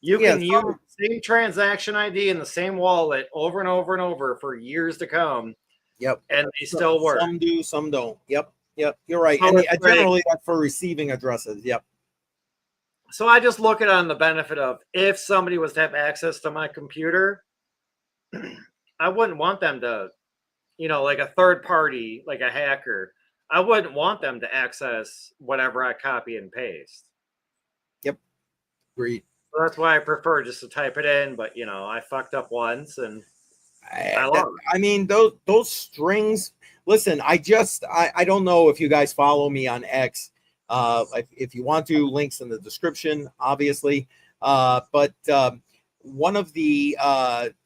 You can use the same transaction ID in the same wallet over and over and over for years to come. Yep. And they still work. Some do, some don't. Yep. You're right. And generally that's for receiving addresses. Yep. So I just look at it on the benefit of, if somebody was to have access to my computer, I wouldn't want them to, like a third party, like a hacker, I wouldn't want them to access whatever I copy and paste. Yep. Agreed. So that's why I prefer just to type it in. But, I fucked up once and I love it. I mean, those strings, listen, I don't know if you guys follow me on X. If you want to, links in the description, obviously. But one of the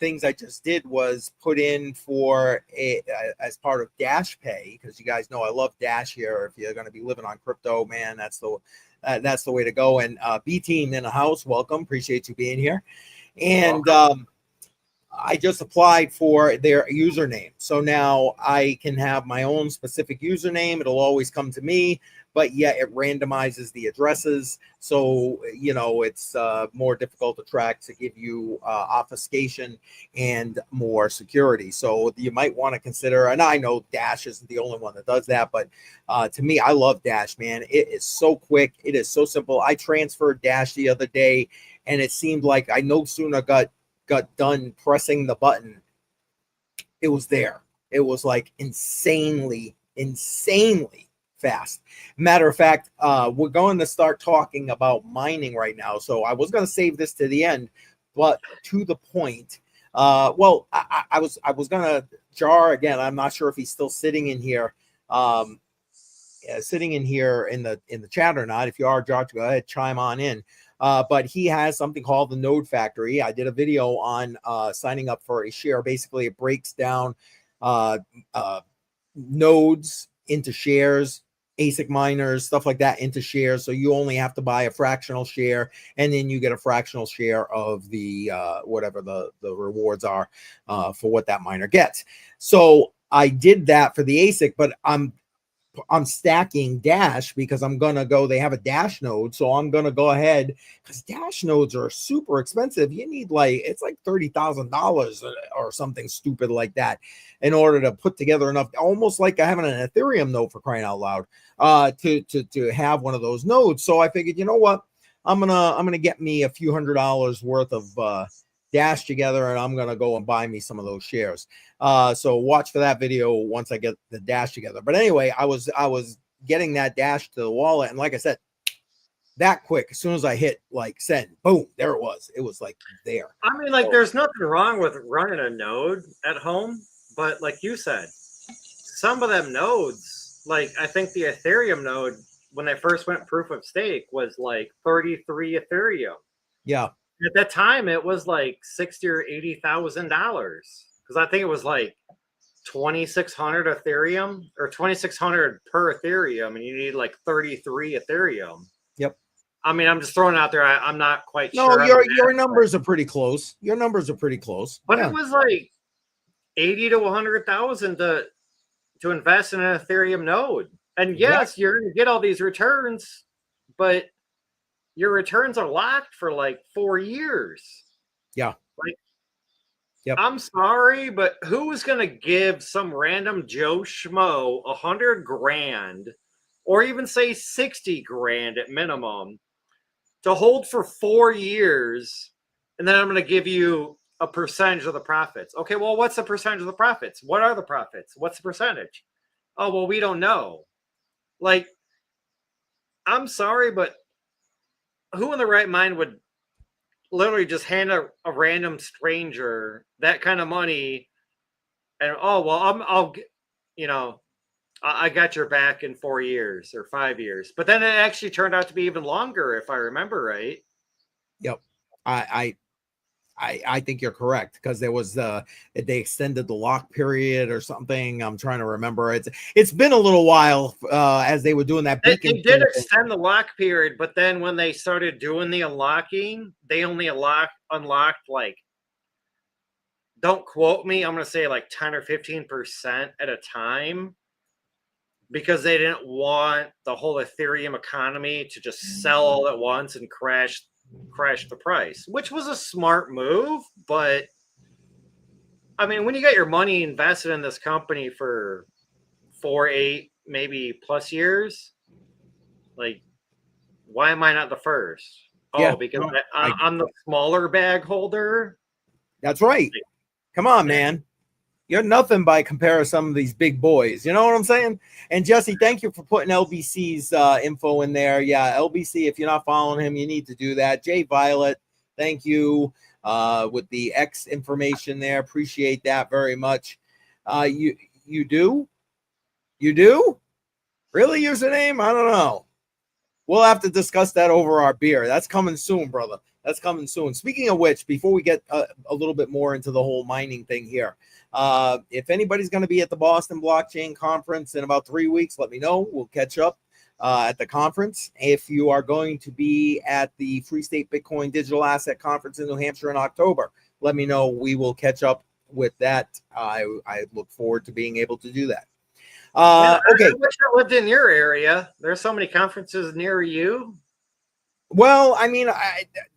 things I just did was put in for as part of Dash Pay, because you guys know I love Dash here. If you're going to be living on crypto, man, that's the way to go. And B Team in the house, welcome. Appreciate you being here. And I just applied for their username. So now I can have my own specific username. It'll always come to me, but yet it randomizes the addresses. So, you know, it's more difficult to track, to give you obfuscation and more security. So you might want to consider, and I know Dash isn't the only one that does that, but to me, I love Dash, man. It is so quick. It is so simple. I transferred Dash the other day, and it seemed like I no sooner got done pressing the button, it was there. It was like insanely fast. Matter of fact, we're going to start talking about mining right now. So I was going to save this to the end, but to the point, I was going to Jar again. I'm not sure if he's still sitting in here, sitting in here in the chat or not. If you are, Jar, go ahead, chime on in. But he has something called the Node Factory. I did a video on signing up for a share. Basically, it breaks down nodes into shares, ASIC miners, stuff like that into shares. So you only have to buy a fractional share, and then you get a fractional share of the whatever the rewards are for what that miner gets. So I did that for the ASIC, but I'm stacking Dash because I'm going to go, they have a Dash node. So I'm going to go ahead, because Dash nodes are super expensive. You need it's like $30,000 or something stupid like that in order to put together enough, almost like having an Ethereum node, for crying out loud, to have one of those nodes. So I figured, you know what, I'm going to get me a few $100s worth of Dash together, and I'm going to go and buy me some of those shares. So watch for that video once I get the Dash together. But anyway, I was getting that Dash to the wallet, and like I said, that quick, as soon as I hit send, boom, there it was. It was there. I mean, there's nothing wrong with running a node at home, but like you said, some of them nodes, I think the Ethereum node, when they first went proof of stake, was 33 Ethereum. Yeah. At that time, it was $60,000 or $80,000, because I think it was 2,600 Ethereum or 2,600 per Ethereum, and you need 33 Ethereum. Yep. I mean, I'm just throwing it out there. I'm not quite sure. No, your numbers are pretty close. Your numbers are pretty close. But it was 80 to 100,000 to invest in an Ethereum node. And yes, you're going to get all these returns, but your returns are locked for 4 years. Yeah. Yep. I'm sorry, but who's going to give some random Joe Schmo $100,000 or even say $60,000 at minimum to hold for 4 years? And then I'm going to give you a percentage of the profits. Okay, well, what's the percentage of the profits? What are the profits? What's the percentage? Oh, well, we don't know. I'm sorry, but who in the right mind would literally just hand a random stranger that kind of money and, oh, well, I got your back in 4 years or 5 years. But then it actually turned out to be even longer, if I remember right. Yep. I think you're correct, because there was they extended the lock period or something. I'm trying to remember. It's been a little while as they were doing that. They did extend the lock period, but then when they started doing the unlocking, they only unlocked don't quote me, I'm going to say 10 or 15% at a time, because they didn't want the whole Ethereum economy to just sell all at once and crash the price, which was a smart move. But I mean, when you got your money invested in this company for 4, 8, maybe plus years, why am I not the first? Oh, because I'm the smaller bag holder. That's right. Come on, man. You're nothing by comparison to some of these big boys. You know what I'm saying? And Jesse, thank you for putting LBC's info in there. Yeah, LBC, if you're not following him, you need to do that. Jay Violet, thank you with the X information there. Appreciate that very much. You do? You do? Really, username? I don't know. We'll have to discuss that over our beer. That's coming soon, brother. That's coming soon. Speaking of which, before we get a little bit more into the whole mining thing here, if anybody's going to be at the Boston Blockchain Conference in about 3 weeks, let me know. We'll catch up at the conference. If you are going to be at the Free State Bitcoin Digital Asset Conference in New Hampshire in October, let me know. We will catch up with that. I look forward to being able to do that. Okay. I wish I lived in your area. There's so many conferences near you. Well, I mean,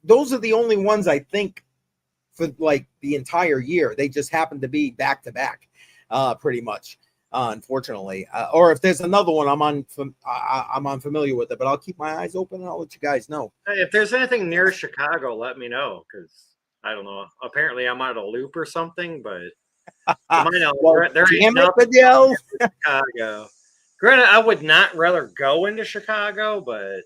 those are the only ones I think for like the entire year. They just happen to be back to back, pretty much. Unfortunately, or if there's another one, I'm unfamiliar with it, but I'll keep my eyes open and I'll let you guys know. Hey, if there's anything near Chicago, let me know, because I don't know. Apparently, I'm out of loop or something, but Well, there ain't damn it, nothing Badel. in Chicago. Granted, I would not rather go into Chicago, but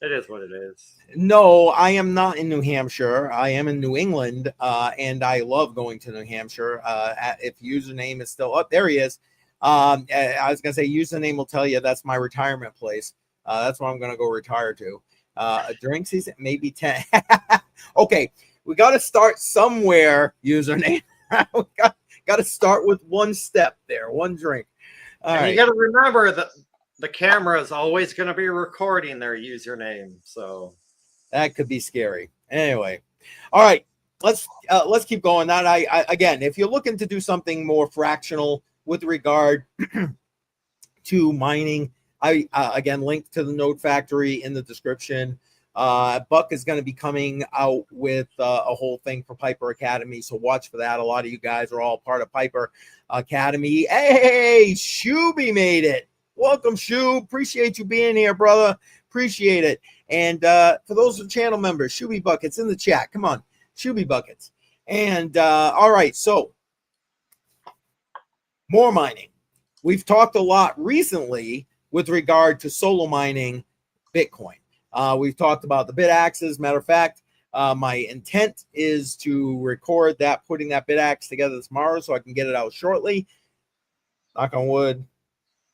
it is what it is. No, I am not in New Hampshire. I am in New England, and I love going to New Hampshire. If username is still up, there he is. I was gonna say username will tell you that's my retirement place. That's where I'm gonna go retire to. A drink season, maybe 10. Okay, we got to start somewhere. Username. We got to start with one step there, one drink. All right. You got to remember that the camera is always going to be recording their username, so that could be scary. Anyway, all right, let's keep going. That I again, if you're looking to do something more fractional with regard to mining, I again link to the Node Factory in the description. Buck is going to be coming out with a whole thing for Piper Academy, so watch for that. A lot of you guys are all part of Piper Academy. Hey, Shuby made it. Welcome, Shub. Appreciate you being here, brother. Appreciate it. And for those channel members, Shuby Buckets in the chat. Come on, Shuby Buckets. And all right, so more mining. We've talked a lot recently with regard to solo mining Bitcoin. We've talked about the bit axes. Matter of fact, my intent is to record that, putting that bit axe together tomorrow so I can get it out shortly. Knock on wood.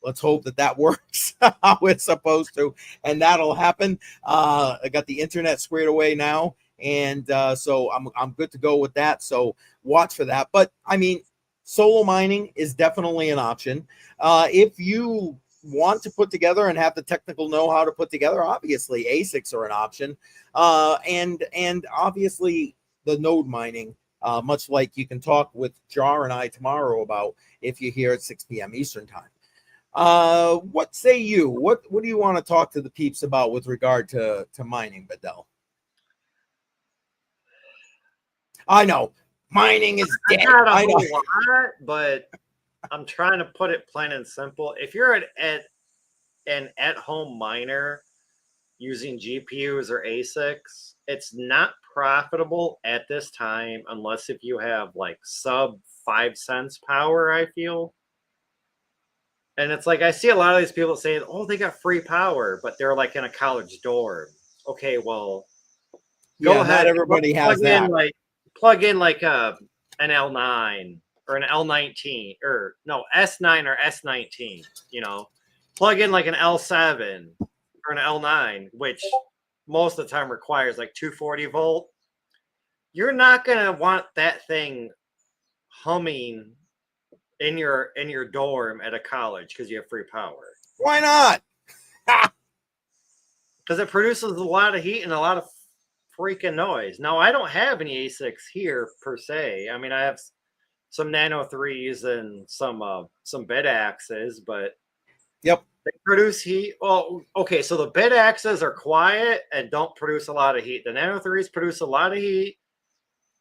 Let's hope that works how it's supposed to, and that'll happen. I got the internet squared away now, and so I'm good to go with that. So watch for that. But I mean, solo mining is definitely an option. If you want to put together and have the technical know-how to put together, obviously ASICs are an option, and obviously the node mining. Much like you can talk with Jar and I tomorrow about if you're here at 6 p.m. Eastern time. What say you? What do you want to talk to the peeps about with regard to mining, Badel? I know mining is dead. Not a whole lot, but I'm trying to put it plain and simple. If you're an at-home miner using GPUs or ASICs, it's not profitable at this time unless if you have like sub 5 cents power, I feel. And it's like I see a lot of these people saying, "Oh, they got free power," but they're like in a college dorm. Okay, well, go ahead. Not everybody has that. Plug in like an L9 or an L19 or no S9 or S19. You know, plug in like an L7 or an L9, which most of the time requires like 240 volt. You're not gonna want that thing humming in your dorm at a college because you have free power. Why not? Because it produces a lot of heat and a lot of freaking noise. Now, I don't have any ASICs here per se. I mean, I have some Nano 3s and some bit axes, but yep, they produce heat. Well, okay, so the bit axes are quiet and don't produce a lot of heat. The Nano 3s produce a lot of heat,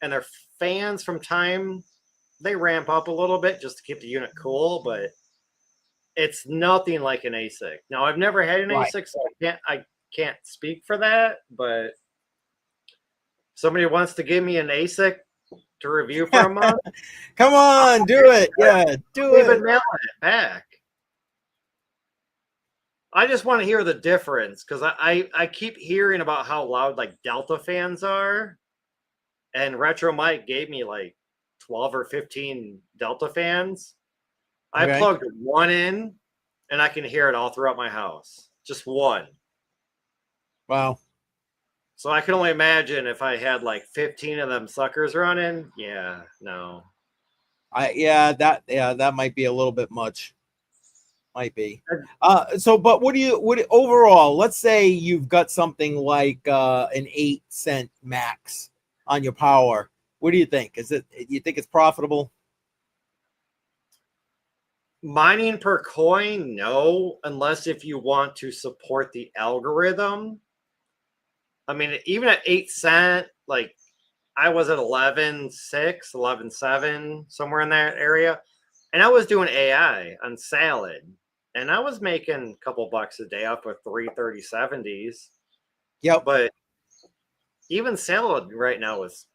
and their fans from time they ramp up a little bit just to keep the unit cool, but it's nothing like an ASIC. Now, I've never had an ASIC, so I can't speak for that, but somebody wants to give me an ASIC to review for a month. Come on, do it. Yeah, do it. Even mail it back. I just want to hear the difference because I keep hearing about how loud like Delta fans are, and Retro Mike gave me like 12 or 15 Delta fans. I plugged one in and I can hear it all throughout my house. Just one. Wow. So I can only imagine if I had like 15 of them suckers running. Yeah, no. That might be a little bit much. Might be. But overall, let's say you've got something like an 8-cent max on your power. What do you think? You think it's profitable? Mining per coin, no, unless if you want to support the algorithm. I mean, even at 8 cent, like I was at 11.6, 11.7, somewhere in that area. And I was doing AI on Salad. And I was making a couple bucks a day off of 330.70s. Yep. But even Salad right now is,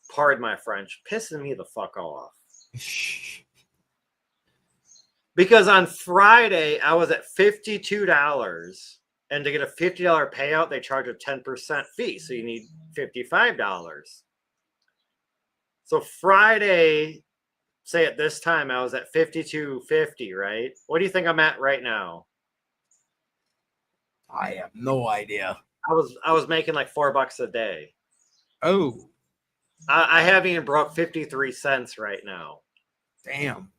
pardon my French, pissing me the fuck off. Because on Friday, I was at $52. And to get a $50 payout, they charge a 10% fee. So you need $55. So Friday, say at this time, I was at 52.50, right? What do you think I'm at right now? I have no idea. I was making like $4 a day. Oh, I haven't even broke 53 cents right now. damn.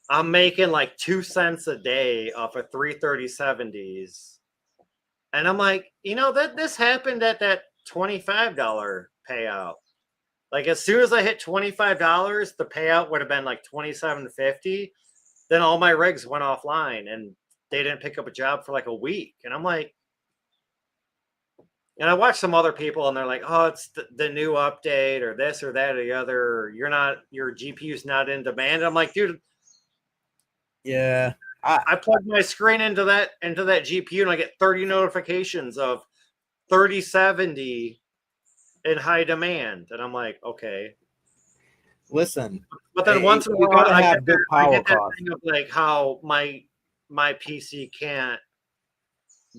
I'm making like 2 cents a day off of 330.70s. And I'm like, that this happened at that $25 payout. Like as soon as I hit $25, the payout would have been like $27.50. Then all my rigs went offline and they didn't pick up a job for like a week. And I'm like, and I watched some other people and they're like, oh, it's the new update or this or that or the other. Or your GPU's not in demand. And I'm like, dude. Yeah. I plug my screen into that GPU and I get 30 notifications of 3070 in high demand. And I'm like, okay. Listen. But then once in a while, I get that thing of like how my PC can't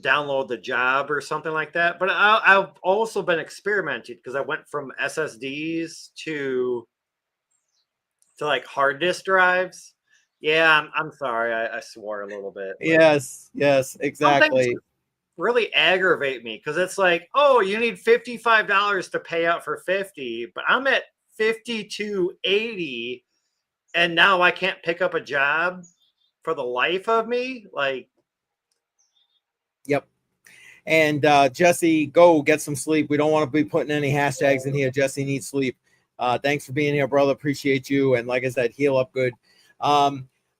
download the job or something like that. But I've also been experimenting because I went from SSDs to like hard disk drives. Yeah, I'm sorry. I swore a little bit. Yes, exactly. Really aggravate me because it's like, oh, you need $55 to pay out for 50, but I'm at 52.80 and now I can't pick up a job for the life of me. Like, yep. And Jesse, go get some sleep. We don't want to be putting any hashtags in here. Jesse needs sleep. Thanks for being here, brother. Appreciate you. And like I said, heal up good.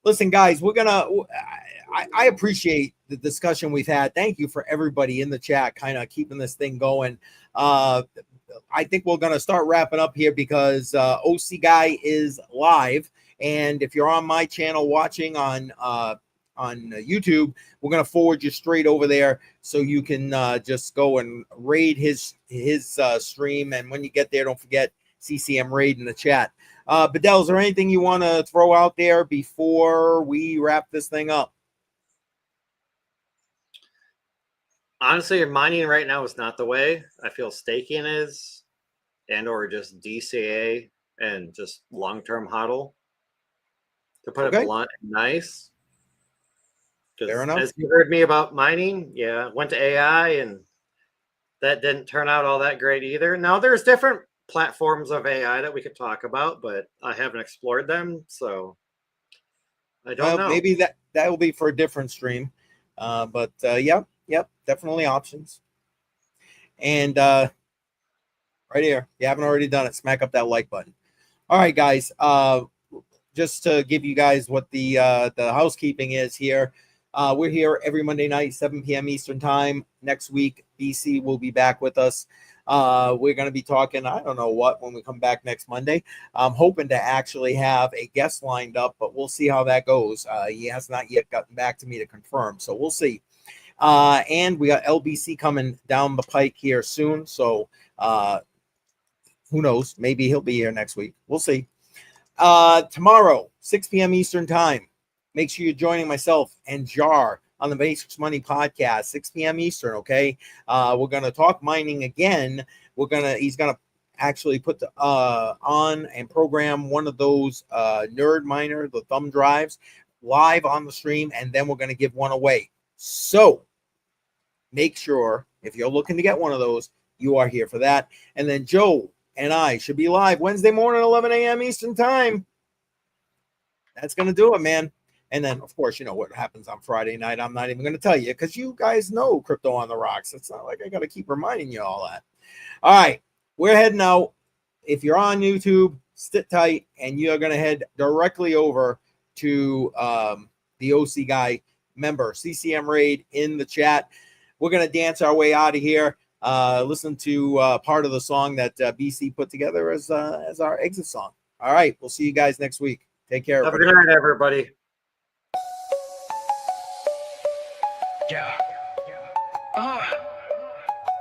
Listen, guys, I appreciate the discussion we've had. Thank you for everybody in the chat, kind of keeping this thing going. I think we're going to start wrapping up here because OC Guy is live. And if you're on my channel watching on YouTube, we're going to forward you straight over there so you can just go and raid his stream. And when you get there, don't forget CCM raid in the chat. Badel, is there anything you want to throw out there before we wrap this thing up? Honestly, mining right now is not the way. I feel staking is, and or just DCA and just long-term HODL. To put it blunt and nice. Fair enough. As you heard me about mining, yeah, went to AI and that didn't turn out all that great either. Now there's different platforms of AI that we could talk about, but I haven't explored them, so I don't know. Maybe that will be for a different stream. But yep, definitely options. And right here, if you haven't already done it, smack up that like button. All right, guys. Just to give you guys what the housekeeping is here. We're here every Monday night, 7 p.m. Eastern time. Next week, BC will be back with us. We're going to be talking, I don't know what, when we come back next Monday. I'm hoping to actually have a guest lined up, but we'll see how that goes. He has not yet gotten back to me to confirm, so we'll see. And we got LBC coming down the pike here soon, so who knows? Maybe he'll be here next week. We'll see. Tomorrow, 6 p.m. Eastern time. Make sure you're joining myself and Jar on the Basics Money podcast, 6 p.m. Eastern. Okay. We're going to talk mining again. He's going to actually put on and program one of those nerd miner, the thumb drives, live on the stream. And then we're going to give one away. So make sure if you're looking to get one of those, you are here for that. And then Joe and I should be live Wednesday morning, 11 a.m. Eastern time. That's going to do it, man. And then, of course, you know what happens on Friday night. I'm not even going to tell you because you guys know Crypto on the Rocks. It's not like I got to keep reminding you all that. All right, we're heading out. If you're on YouTube, sit tight, and you're going to head directly over to the OC Guy member, CCM Raid, in the chat. We're going to dance our way out of here. Listen to part of the song that BC put together as our exit song. All right, we'll see you guys next week. Take care. Have a good night, everybody.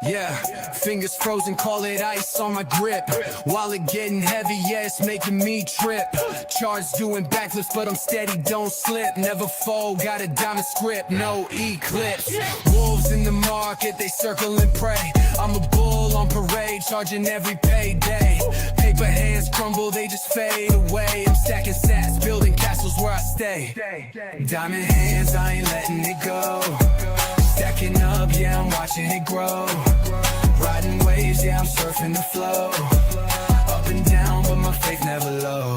Yeah, fingers frozen, call it ice on my grip. Wallet getting heavy, yeah, it's making me trip. Charge doing backflips, but I'm steady, don't slip. Never fold, got a diamond script, no eclipse. Wolves in the market, they circle and prey. I'm a bull on parade, charging every payday. Paper hands crumble, they just fade away. I'm stacking sats, building castles where I stay. Diamond hands, I ain't letting it go. Stacking up, yeah, I'm watching it grow. Riding waves, yeah, I'm surfing the flow. Up and down, but my faith never low.